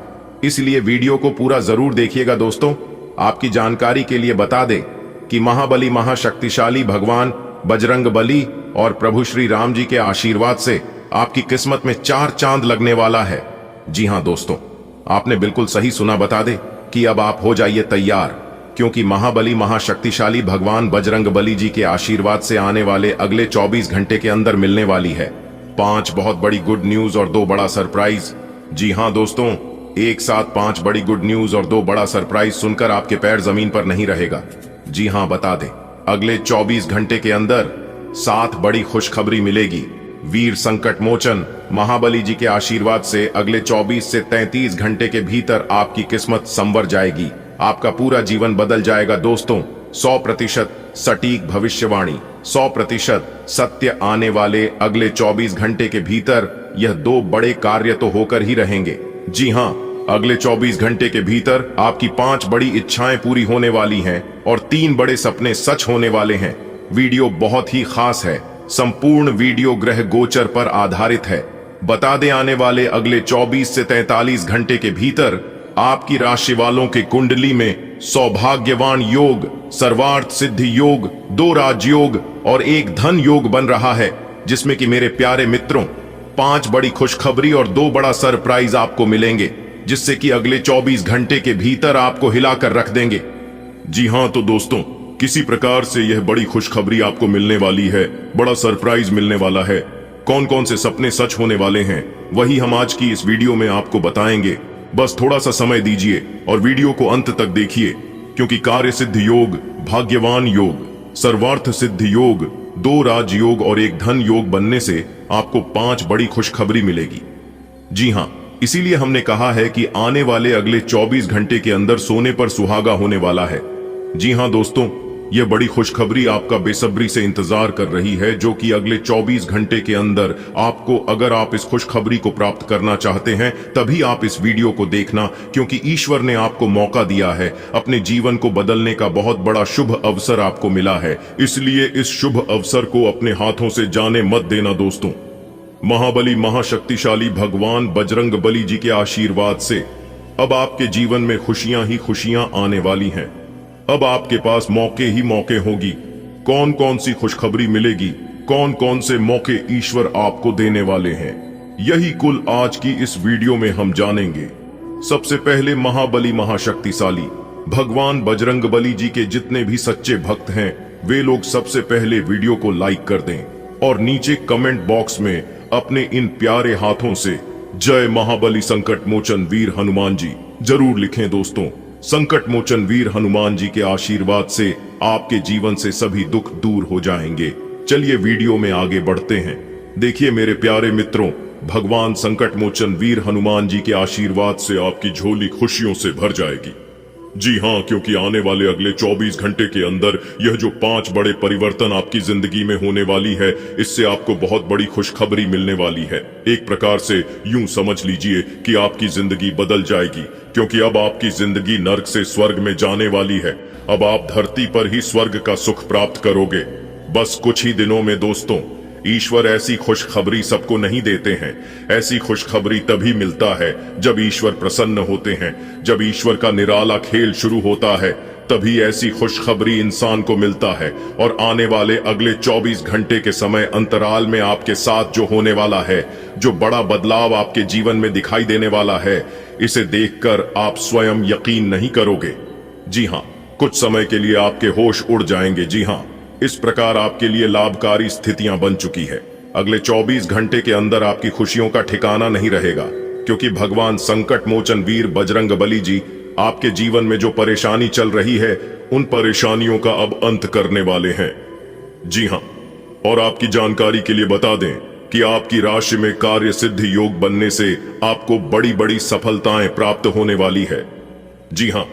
इसलिए वीडियो को पूरा जरूर देखिएगा दोस्तों। आपकी जानकारी के लिए बता दें कि महाबली महाशक्तिशाली भगवान बजरंग बली और प्रभु श्री राम जी के आशीर्वाद से आपकी किस्मत में 4 चांद लगने वाला है। जी हां दोस्तों, आपने बिल्कुल सही सुना। बता दे कि अब आप हो जाइए तैयार, क्योंकि महाबली महाशक्तिशाली भगवान बजरंग बली जी के आशीर्वाद से आने वाले अगले 24 घंटे के अंदर मिलने वाली है 5 बहुत बड़ी गुड न्यूज और 2 बड़ा सरप्राइज। जी हां दोस्तों, एक साथ 5 बड़ी गुड न्यूज और 2 बड़ा सरप्राइज सुनकर आपके पैर जमीन पर नहीं रहेगा। जी हां, बता दें, अगले 24 घंटे के अंदर 7 बड़ी खुशखबरी मिलेगी। वीर संकट मोचन महाबली जी के आशीर्वाद से अगले 24 से 33 घंटे के भीतर आपकी किस्मत संवर जाएगी, आपका पूरा जीवन बदल जाएगा दोस्तों। 100% सटीक भविष्यवाणी, 100% सत्य आने वाले अगले 24 घंटे के भीतर यह 2 बड़े कार्य तो होकर ही रहेंगे। जी हां, अगले 24 घंटे के भीतर आपकी 5 बड़ी इच्छाएं पूरी होने वाली हैं और 3 बड़े सपने सच होने वाले हैं। वीडियो बहुत ही खास है, संपूर्ण वीडियो ग्रह गोचर पर आधारित है। बता दें, आने वाले अगले 24 से 43 घंटे के भीतर आपकी राशि वालों के कुंडली में सौभाग्यवान योग, सर्वार्थ सिद्धि योग, 2 राजयोग और 1 धन योग बन रहा है, जिसमें कि मेरे प्यारे मित्रों 5 बड़ी खुशखबरी और 2 बड़ा सरप्राइज आपको मिलेंगे, जिससे कि अगले 24 घंटे के भीतर आपको हिलाकर रख देंगे। जी हां तो दोस्तों, किसी प्रकार से यह बड़ी खुशखबरी आपको मिलने वाली है, बड़ा सरप्राइज मिलने वाला है। कौन कौन से सपने सच होने वाले हैं वही हम आज की इस वीडियो में आपको बताएंगे। बस थोड़ा सा समय दीजिए और वीडियो को अंत तक देखिए, क्योंकि कार्य सिद्ध योग, भाग्यवान योग, सर्वार्थ सिद्ध योग, 2 राज योग और 1 धन योग बनने से आपको 5 बड़ी खुशखबरी मिलेगी। जी हां, इसीलिए हमने कहा है कि आने वाले अगले 24 घंटे के अंदर सोने पर सुहागा होने वाला है। जी हां दोस्तों, यह बड़ी खुशखबरी आपका बेसब्री से इंतजार कर रही है, जो कि अगले 24 घंटे के अंदर आपको, अगर आप इस खुशखबरी को प्राप्त करना चाहते हैं तभी आप इस वीडियो को देखना, क्योंकि ईश्वर ने आपको मौका दिया है, अपने जीवन को बदलने का बहुत बड़ा शुभ अवसर आपको मिला है। इसलिए इस शुभ अवसर को अपने हाथों से जाने मत देना दोस्तों। महाबली महाशक्तिशाली भगवान बजरंग बली जी के आशीर्वाद से अब आपके जीवन में खुशियां ही खुशियां आने वाली हैं। अब आपके पास मौके ही मौके होगी। कौन कौन सी खुशखबरी मिलेगी, कौन कौन से मौके ईश्वर आपको देने वाले हैं, यही कुल आज की इस वीडियो में हम जानेंगे। सबसे पहले महाबली महाशक्तिशाली भगवान बजरंग बली जी के जितने भी सच्चे भक्त हैं, वे लोग सबसे पहले वीडियो को लाइक कर दें और नीचे कमेंट बॉक्स में अपने इन प्यारे हाथों से जय महाबली संकट मोचन वीर हनुमान जी जरूर लिखें दोस्तों। संकट मोचन वीर हनुमान जी के आशीर्वाद से आपके जीवन से सभी दुख दूर हो जाएंगे। चलिए वीडियो में आगे बढ़ते हैं। देखिए मेरे प्यारे मित्रों, भगवान संकट मोचन वीर हनुमान जी के आशीर्वाद से आपकी झोली खुशियों से भर जाएगी। जी हां, क्योंकि आने वाले अगले 24 घंटे के अंदर यह जो 5 बड़े परिवर्तन आपकी जिंदगी में होने वाली है, इससे आपको बहुत बड़ी खुशखबरी मिलने वाली है। एक प्रकार से यूं समझ लीजिए कि आपकी जिंदगी बदल जाएगी, क्योंकि अब आपकी जिंदगी नर्क से स्वर्ग में जाने वाली है। अब आप धरती पर ही स्वर्ग का सुख प्राप्त करोगे। बस कुछ ही दिनों में दोस्तों, ईश्वर ऐसी खुशखबरी सबको नहीं देते हैं। ऐसी खुशखबरी तभी मिलता है जब ईश्वर प्रसन्न होते हैं। जब ईश्वर का निराला खेल शुरू होता है, तभी ऐसी खुशखबरी इंसान को मिलता है। और आने वाले अगले 24 घंटे के समय अंतराल में आपके साथ जो होने वाला है, जो बड़ा बदलाव आपके जीवन में दिखाई देने वाला है, इसे देखकर आप स्वयं यकीन नहीं करोगे। जी हां, कुछ समय के लिए आपके होश उड़ जाएंगे। जी हां, इस प्रकार आपके लिए लाभकारी स्थितियां बन चुकी है। अगले 24 घंटे के अंदर आपकी खुशियों का ठिकाना नहीं रहेगा, क्योंकि भगवान संकट मोचन वीर बजरंग बली जी आपके जीवन में जो परेशानी चल रही है, उन परेशानियों का अब अंत करने वाले हैं। जी हां, और आपकी जानकारी के लिए बता दें कि आपकी राशि में कार्य सिद्ध योग बनने से आपको बड़ी बड़ी सफलताएं प्राप्त होने वाली है। जी हां,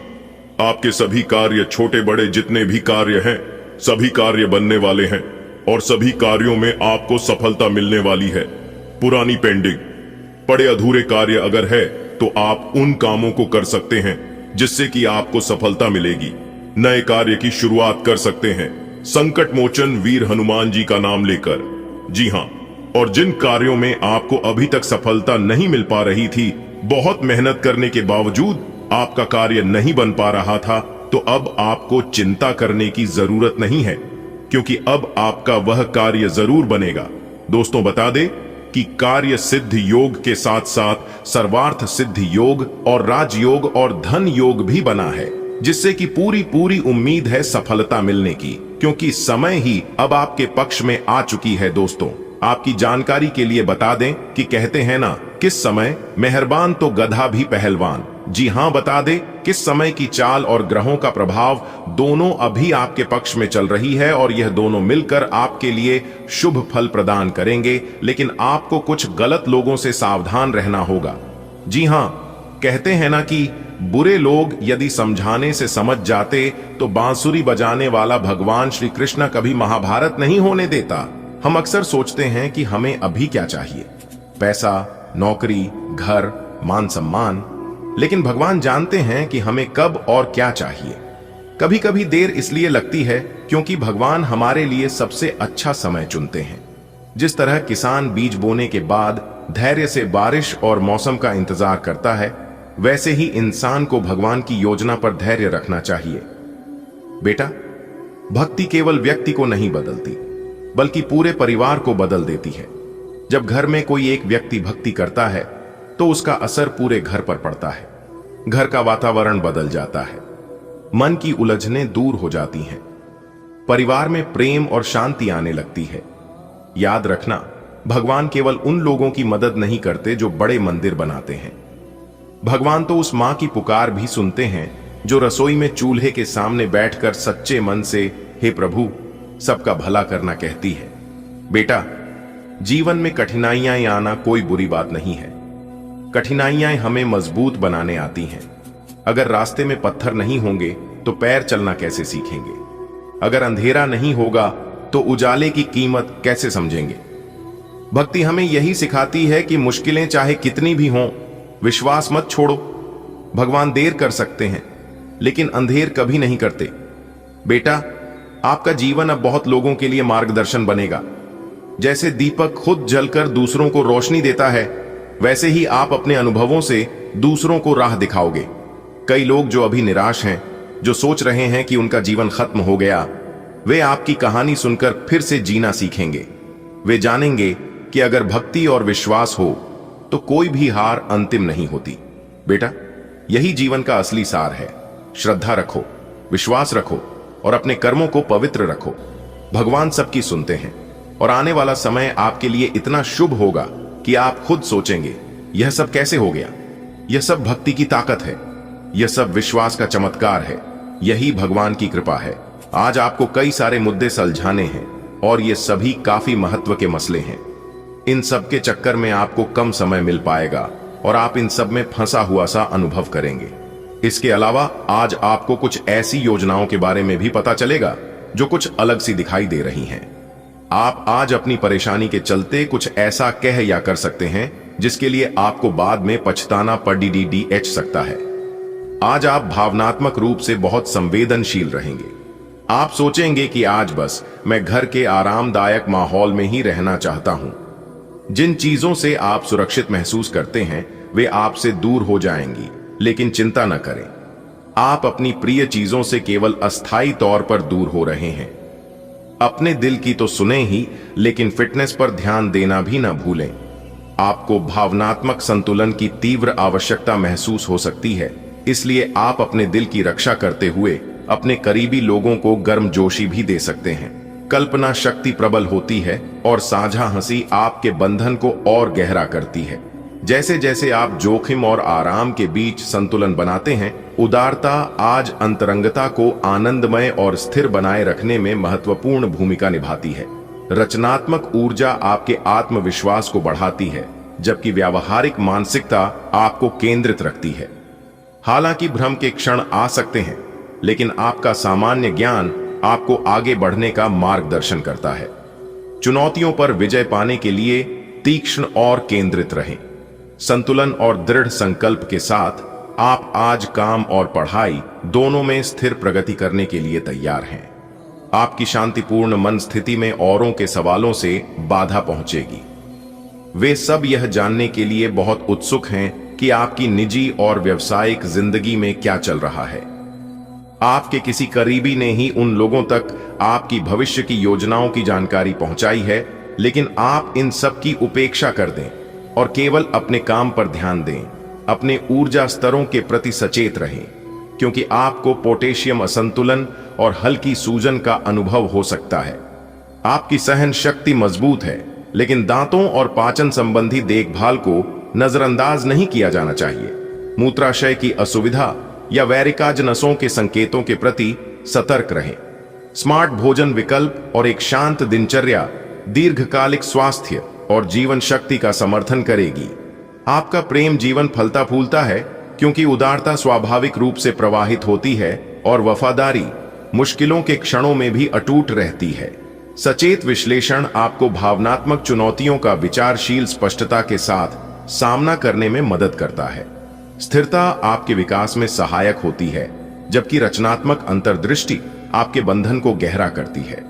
आपके सभी कार्य, छोटे बड़े जितने भी कार्य हैं, सभी कार्य बनने वाले हैं और सभी कार्यों में आपको सफलता मिलने वाली है। पुरानी पेंडिंग, पड़े अधूरे कार्य अगर है तो आप उन कामों को कर सकते हैं जिससे कि आपको सफलता मिलेगी। नए कार्य की शुरुआत कर सकते हैं संकट मोचन वीर हनुमान जी का नाम लेकर। जी हां, और जिन कार्यों में आपको अभी तक सफलता नहीं मिल पा रही थी, बहुत मेहनत करने के बावजूद आपका कार्य नहीं बन पा रहा था, तो अब आपको चिंता करने की जरूरत नहीं है, क्योंकि अब आपका वह कार्य जरूर बनेगा। दोस्तों बता दें कि कार्य सिद्ध योग के साथ साथ सर्वार्थ सिद्ध योग और राजयोग और धन योग भी बना है, जिससे कि पूरी उम्मीद है सफलता मिलने की, क्योंकि समय ही अब आपके पक्ष में आ चुकी है। दोस्तों आपकी जानकारी के लिए बता दें कि कहते हैं ना, किस समय मेहरबान तो गधा भी पहलवान। जी हां, बता दें किस समय की चाल और ग्रहों का प्रभाव दोनों अभी आपके पक्ष में चल रही है, और यह दोनों मिलकर आपके लिए शुभ फल प्रदान करेंगे। लेकिन आपको कुछ गलत लोगों से सावधान रहना होगा। जी हां, कहते हैं ना कि बुरे लोग यदि समझाने से समझ जाते तो बांसुरी बजाने वाला भगवान श्री कृष्ण कभी महाभारत नहीं होने देता। हम अक्सर सोचते हैं कि हमें अभी क्या चाहिए, पैसा, नौकरी, घर, मान सम्मान, लेकिन भगवान जानते हैं कि हमें कब और क्या चाहिए। कभी कभी देर इसलिए लगती है क्योंकि भगवान हमारे लिए सबसे अच्छा समय चुनते हैं। जिस तरह किसान बीज बोने के बाद धैर्य से बारिश और मौसम का इंतजार करता है, वैसे ही इंसान को भगवान की योजना पर धैर्य रखना चाहिए। बेटा, भक्ति केवल व्यक्ति को नहीं बदलती, बल्कि पूरे परिवार को बदल देती है। जब घर में कोई एक व्यक्ति भक्ति करता है तो उसका असर पूरे घर पर पड़ता है। घर का वातावरण बदल जाता है, मन की उलझनें दूर हो जाती हैं, परिवार में प्रेम और शांति आने लगती है। याद रखना, भगवान केवल उन लोगों की मदद नहीं करते जो बड़े मंदिर बनाते हैं। भगवान तो उस मां की पुकार भी सुनते हैं जो रसोई में चूल्हे के सामने बैठकर सच्चे मन से हे प्रभु सबका भला करना कहती है। बेटा, जीवन में कठिनाइयां आना कोई बुरी बात नहीं है। कठिनाइयां हमें मजबूत बनाने आती हैं। अगर रास्ते में पत्थर नहीं होंगे तो पैर चलना कैसे सीखेंगे? अगर अंधेरा नहीं होगा तो उजाले की कीमत कैसे समझेंगे? भक्ति हमें यही सिखाती है कि मुश्किलें चाहे कितनी भी हों, विश्वास मत छोड़ो। भगवान देर कर सकते हैं लेकिन अंधेर कभी नहीं करते। बेटा, आपका जीवन अब बहुत लोगों के लिए मार्गदर्शन बनेगा। जैसे दीपक खुद जलकर दूसरों को रोशनी देता है, वैसे ही आप अपने अनुभवों से दूसरों को राह दिखाओगे। कई लोग जो अभी निराश हैं, जो सोच रहे हैं कि उनका जीवन खत्म हो गया, वे आपकी कहानी सुनकर फिर से जीना सीखेंगे। वे जानेंगे कि अगर भक्ति और विश्वास हो तो कोई भी हार अंतिम नहीं होती। बेटा, यही जीवन का असली सार है। श्रद्धा रखो, विश्वास रखो और अपने कर्मों को पवित्र रखो। भगवान सबकी सुनते हैं और आने वाला समय आपके लिए इतना शुभ होगा कि आप खुद सोचेंगे, यह सब कैसे हो गया? यह सब भक्ति की ताकत है, यह सब विश्वास का चमत्कार है, यही भगवान की कृपा है। आज आपको कई सारे मुद्दे सुलझाने हैं और ये सभी काफी महत्व के मसले हैं। इन सब के चक्कर में आपको कम समय मिल पाएगा और आप इन सब में फंसा हुआ सा अनुभव करेंगे। इसके अलावा आज आपको कुछ ऐसी योजनाओं के बारे में भी पता चलेगा जो कुछ अलग सी दिखाई दे रही हैं। आप आज अपनी परेशानी के चलते कुछ ऐसा कह या कर सकते हैं जिसके लिए आपको बाद में पछताना पड़ सकता है। आज आप भावनात्मक रूप से बहुत संवेदनशील रहेंगे। आप सोचेंगे कि आज बस मैं घर के आरामदायक माहौल में ही रहना चाहता हूं। जिन चीजों से आप सुरक्षित महसूस करते हैं वे आपसे दूर हो जाएंगी, लेकिन चिंता न करें, आप अपनी प्रिय चीजों से केवल अस्थायी तौर पर दूर हो रहे हैं। अपने दिल की तो सुने ही, लेकिन फिटनेस पर ध्यान देना भी न भूलें। आपको भावनात्मक संतुलन की तीव्र आवश्यकता महसूस हो सकती है, इसलिए आप अपने दिल की रक्षा करते हुए अपने करीबी लोगों को गर्मजोशी भी दे सकते हैं। कल्पना शक्ति प्रबल होती है और साझा हंसी आपके बंधन को और गहरा करती है। जैसे जैसे आप जोखिम और आराम के बीच संतुलन बनाते हैं, उदारता आज अंतरंगता को आनंदमय और स्थिर बनाए रखने में महत्वपूर्ण भूमिका निभाती है। रचनात्मक ऊर्जा आपके आत्मविश्वास को बढ़ाती है, जबकि व्यावहारिक मानसिकता आपको केंद्रित रखती है। हालांकि भ्रम के क्षण आ सकते हैं, लेकिन आपका सामान्य ज्ञान आपको आगे बढ़ने का मार्गदर्शन करता है। चुनौतियों पर विजय पाने के लिए तीक्ष्ण और केंद्रित रहें। संतुलन और दृढ़ संकल्प के साथ आप आज काम और पढ़ाई दोनों में स्थिर प्रगति करने के लिए तैयार हैं। आपकी शांतिपूर्ण मन स्थिति में औरों के सवालों से बाधा पहुंचेगी। वे सब यह जानने के लिए बहुत उत्सुक हैं कि आपकी निजी और व्यावसायिक जिंदगी में क्या चल रहा है। आपके किसी करीबी ने ही उन लोगों तक आपकी भविष्य की योजनाओं की जानकारी पहुंचाई है, लेकिन आप इन सब की उपेक्षा कर दें और केवल अपने काम पर ध्यान दें। अपने ऊर्जा स्तरों के प्रति सचेत रहें, क्योंकि आपको पोटेशियम असंतुलन और हल्की सूजन का अनुभव हो सकता है। आपकी सहन शक्ति मजबूत है, लेकिन दांतों और पाचन संबंधी देखभाल को नजरअंदाज नहीं किया जाना चाहिए। मूत्राशय की असुविधा या वैरिकाज नसों के संकेतों के प्रति सतर्क रहें। स्मार्ट भोजन विकल्प और एक शांत दिनचर्या दीर्घकालिक स्वास्थ्य और जीवन शक्ति का समर्थन करेगी। आपका प्रेम जीवन फलता फूलता है, क्योंकि उदारता स्वाभाविक रूप से प्रवाहित होती है और वफादारी मुश्किलों के क्षणों में भी अटूट रहती है। सचेत विश्लेषण आपको भावनात्मक चुनौतियों का विचारशील स्पष्टता के साथ सामना करने में मदद करता है। स्थिरता आपके विकास में सहायक होती है, जबकि रचनात्मक अंतर्दृष्टि आपके बंधन को गहरा करती है।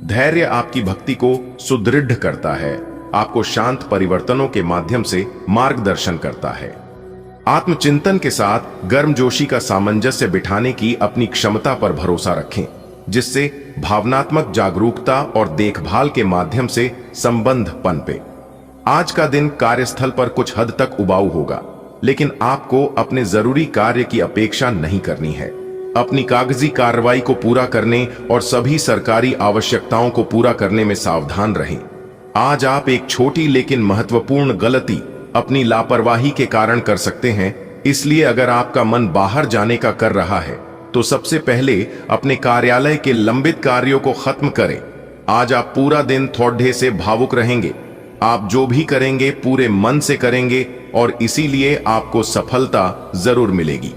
धैर्य आपकी भक्ति को सुदृढ़ करता है, आपको शांत परिवर्तनों के माध्यम से मार्गदर्शन करता है। आत्मचिंतन के साथ गर्मजोशी का सामंजस्य बिठाने की अपनी क्षमता पर भरोसा रखें, जिससे भावनात्मक जागरूकता और देखभाल के माध्यम से संबंध पनपे। आज का दिन कार्यस्थल पर कुछ हद तक उबाऊ होगा, लेकिन आपको अपने जरूरी कार्य की अपेक्षा नहीं करनी है। अपनी कागजी कार्रवाई को पूरा करने और सभी सरकारी आवश्यकताओं को पूरा करने में सावधान रहें। आज आप एक छोटी लेकिन महत्वपूर्ण गलती अपनी लापरवाही के कारण कर सकते हैं, इसलिए अगर आपका मन बाहर जाने का कर रहा है तो सबसे पहले अपने कार्यालय के लंबित कार्यों को खत्म करें। आज आप पूरा दिन थोड़े से भावुक रहेंगे। आप जो भी करेंगे पूरे मन से करेंगे और इसीलिए आपको सफलता जरूर मिलेगी।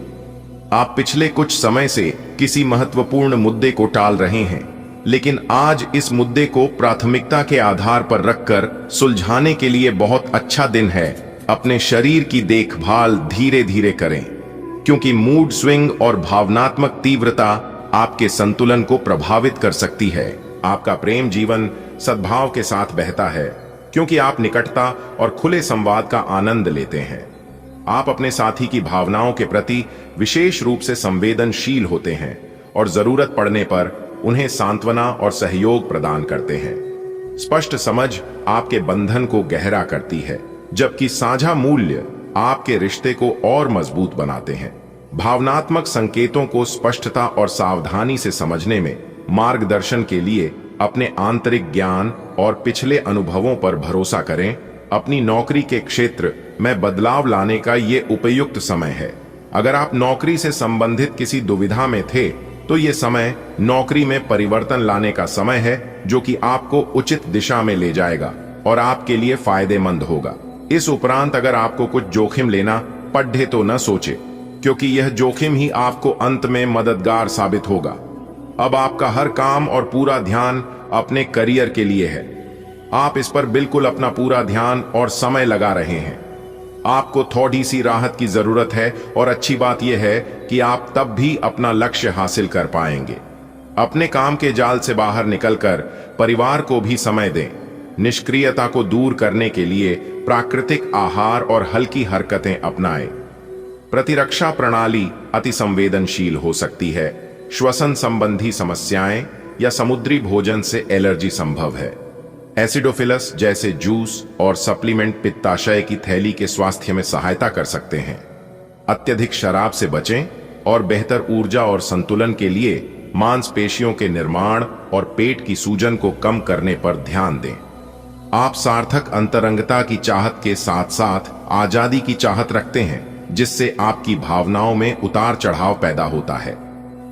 आप पिछले कुछ समय से किसी महत्वपूर्ण मुद्दे को टाल रहे हैं, लेकिन आज इस मुद्दे को प्राथमिकता के आधार पर रखकर सुलझाने के लिए बहुत अच्छा दिन है। अपने शरीर की देखभाल धीरे धीरे करें, क्योंकि मूड स्विंग और भावनात्मक तीव्रता आपके संतुलन को प्रभावित कर सकती है। आपका प्रेम जीवन सद्भाव के साथ बहता है, क्योंकि आप निकटता और खुले संवाद का आनंद लेते हैं। आप अपने साथी की भावनाओं के प्रति विशेष रूप से संवेदनशील होते हैं और जरूरत पड़ने पर उन्हें सांत्वना और सहयोग प्रदान करते हैं। स्पष्ट समझ आपके बंधन को गहरा करती है, जबकि साझा मूल्य आपके रिश्ते को और मजबूत बनाते हैं। भावनात्मक संकेतों को स्पष्टता और सावधानी से समझने में मार्गदर्शन के लिए अपने आंतरिक ज्ञान और पिछले अनुभवों पर भरोसा करें। अपनी नौकरी के क्षेत्र में बदलाव लाने का ये उपयुक्त समय है। अगर आप नौकरी से संबंधित किसी दुविधा में थे तो ये समय नौकरी में परिवर्तन लाने का समय है, जो कि आपको उचित दिशा में ले जाएगा और आपके लिए फायदेमंद होगा। इस उपरांत अगर आपको कुछ जोखिम लेना पड़े तो न सोचे, क्योंकि यह जोखिम ही आपको अंत में मददगार साबित होगा। अब आपका हर काम और पूरा ध्यान अपने करियर के लिए है। आप इस पर बिल्कुल अपना पूरा ध्यान और समय लगा रहे हैं। आपको थोड़ी सी राहत की जरूरत है और अच्छी बात यह है कि आप तब भी अपना लक्ष्य हासिल कर पाएंगे। अपने काम के जाल से बाहर निकलकर परिवार को भी समय दें। निष्क्रियता को दूर करने के लिए प्राकृतिक आहार और हल्की हरकतें अपनाएं। प्रतिरक्षा प्रणाली अति संवेदनशील हो सकती है। श्वसन संबंधी समस्याएं या समुद्री भोजन से एलर्जी संभव है। एसिडोफिलस जैसे जूस और सप्लीमेंट पित्ताशय की थैली के स्वास्थ्य में सहायता कर सकते हैं। अत्यधिक शराब से बचें और बेहतर ऊर्जा और संतुलन के लिए मांसपेशियों के निर्माण और पेट की सूजन को कम करने पर ध्यान दें। आप सार्थक अंतरंगता की चाहत के साथ साथ आजादी की चाहत रखते हैं, जिससे आपकी भावनाओं में उतार चढ़ाव पैदा होता है।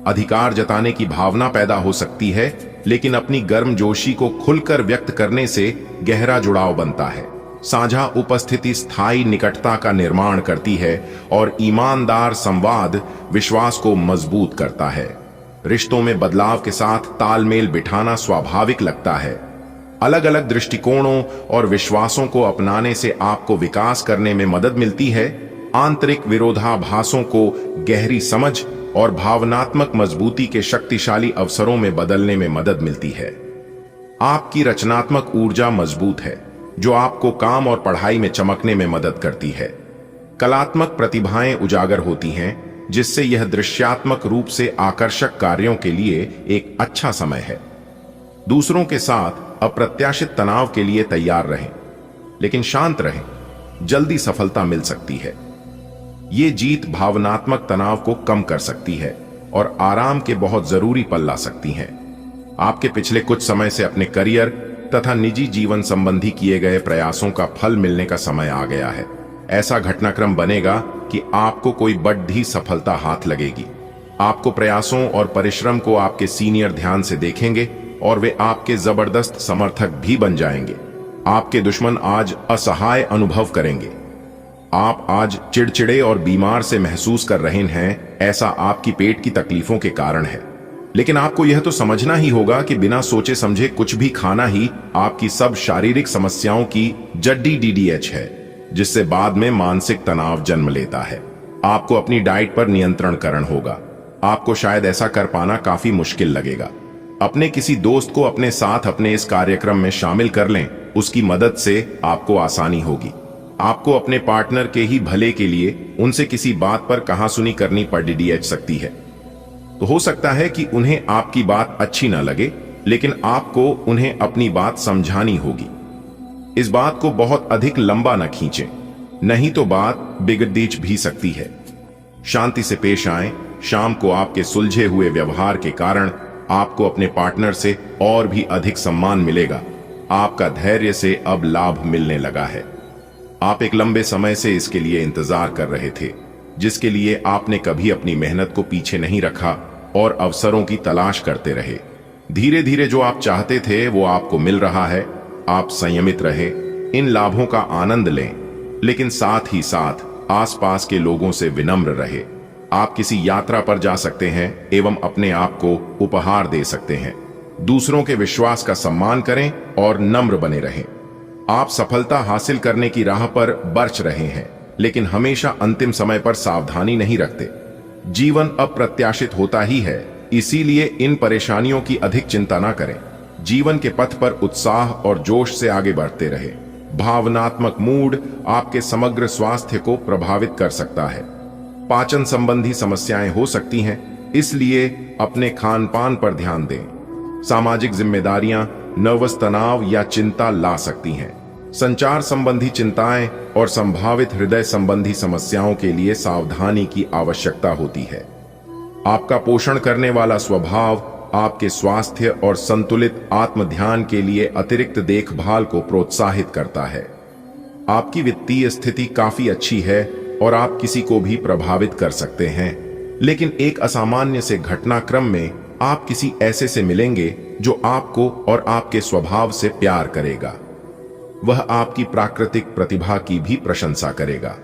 अधिकार जताने की भावना पैदा हो सकती है, लेकिन अपनी गर्मजोशी को खुलकर व्यक्त करने से गहरा जुड़ाव बनता है। साझा उपस्थिति स्थायी निकटता का निर्माण करती है और ईमानदार संवाद विश्वास को मजबूत करता है। रिश्तों में बदलाव के साथ तालमेल बिठाना स्वाभाविक लगता है। अलग अलग दृष्टिकोणों और विश्वासों को अपनाने से आपको विकास करने में मदद मिलती है। आंतरिक विरोधाभासों को गहरी समझ और भावनात्मक मजबूती के शक्तिशाली अवसरों में बदलने में मदद मिलती है। आपकी रचनात्मक ऊर्जा मजबूत है, जो आपको काम और पढ़ाई में चमकने में मदद करती है। कलात्मक प्रतिभाएं उजागर होती हैं, जिससे यह दृश्यात्मक रूप से आकर्षक कार्यों के लिए एक अच्छा समय है। दूसरों के साथ अप्रत्याशित तनाव के लिए तैयार रहें, लेकिन शांत रहें। जल्दी सफलता मिल सकती है। ये जीत भावनात्मक तनाव को कम कर सकती है और आराम के बहुत जरूरी पल ला सकती है। आपके पिछले कुछ समय से अपने करियर तथा निजी जीवन संबंधी किए गए प्रयासों का फल मिलने का समय आ गया है। ऐसा घटनाक्रम बनेगा कि आपको कोई बड़ी सफलता हाथ लगेगी। आपको प्रयासों और परिश्रम को आपके सीनियर ध्यान से देखेंगे और वे आपके जबरदस्त समर्थक भी बन जाएंगे। आपके दुश्मन आज असहाय अनुभव करेंगे। आप आज चिड़चिड़े और बीमार से महसूस कर रहे हैं। ऐसा आपकी पेट की तकलीफों के कारण है, लेकिन आपको यह तो समझना ही होगा कि बिना सोचे समझे कुछ भी खाना ही आपकी सब शारीरिक समस्याओं की जड्डी DDH है, जिससे बाद में मानसिक तनाव जन्म लेता है। आपको अपनी डाइट पर नियंत्रण करना होगा। आपको शायद ऐसा कर पाना काफी मुश्किल लगेगा। अपने किसी दोस्त को अपने साथ अपने इस कार्यक्रम में शामिल कर लें। उसकी मदद से आपको आसानी होगी। आपको अपने पार्टनर के ही भले के लिए उनसे किसी बात पर कहासुनी करनी पड़ DDH सकती है। तो हो सकता है कि उन्हें आपकी बात अच्छी ना लगे, लेकिन आपको उन्हें अपनी बात समझानी होगी। इस बात को बहुत अधिक लंबा न खींचें, नहीं तो बात बिगड़ भी सकती है। शांति से पेश आएं। शाम को आपके सुलझे हुए व्यवहार के कारण आपको अपने पार्टनर से और भी अधिक सम्मान मिलेगा। आपका धैर्य से अब लाभ मिलने लगा है। आप एक लंबे समय से इसके लिए इंतजार कर रहे थे। जिसके लिए आपने कभी अपनी मेहनत को पीछे नहीं रखा और अवसरों की तलाश करते रहे। धीरे धीरे जो आप चाहते थे वो आपको मिल रहा है। आप संयमित रहे, इन लाभों का आनंद लें, लेकिन साथ ही साथ आसपास के लोगों से विनम्र रहे। आप किसी यात्रा पर जा सकते हैं एवं अपने आप को उपहार दे सकते हैं। दूसरों के विश्वास का सम्मान करें और नम्र बने रहें। आप सफलता हासिल करने की राह पर बरछ रहे हैं, लेकिन हमेशा अंतिम समय पर सावधानी नहीं रखते। जीवन अप्रत्याशित होता ही है, इसीलिए इन परेशानियों की अधिक चिंता ना करें। जीवन के पथ पर उत्साह और जोश से आगे बढ़ते रहे। भावनात्मक मूड आपके समग्र स्वास्थ्य को प्रभावित कर सकता है। पाचन संबंधी समस्याएं हो सकती हैं, इसलिए अपने खान पान पर ध्यान दें। सामाजिक जिम्मेदारियां नर्वस तनाव या चिंता ला सकती हैं। संचार संबंधी चिंताएं और संभावित हृदय संबंधी समस्याओं के लिए सावधानी की आवश्यकता होती है। आपका पोषण करने वाला स्वभाव आपके स्वास्थ्य और संतुलित आत्म ध्यान के लिए अतिरिक्त देखभाल को प्रोत्साहित करता है। आपकी वित्तीय स्थिति काफी अच्छी है और आप किसी को भी प्रभावित कर सकते हैं, लेकिन एक असामान्य से घटनाक्रम में आप किसी ऐसे से मिलेंगे जो आपको और आपके स्वभाव से प्यार करेगा। वह आपकी प्राकृतिक प्रतिभा की भी प्रशंसा करेगा।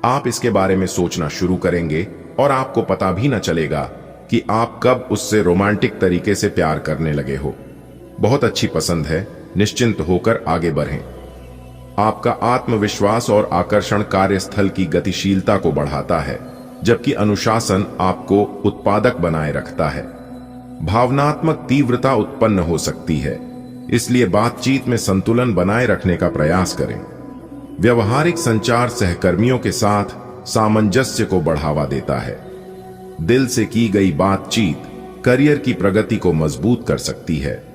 आप इसके बारे में सोचना शुरू करेंगे और आपको पता भी न चलेगा कि आप कब उससे रोमांटिक तरीके से प्यार करने लगे हो। बहुत अच्छी पसंद है, निश्चिंत होकर आगे बढ़ें। आपका आत्मविश्वास और आकर्षण कार्यस्थल की गतिशीलता को बढ़ाता है, जबकि अनुशासन आपको उत्पादक बनाए रखता है। भावनात्मक तीव्रता उत्पन्न हो सकती है, इसलिए बातचीत में संतुलन बनाए रखने का प्रयास करें। व्यवहारिक संचार सहकर्मियों के साथ सामंजस्य को बढ़ावा देता है। दिल से की गई बातचीत करियर की प्रगति को मजबूत कर सकती है।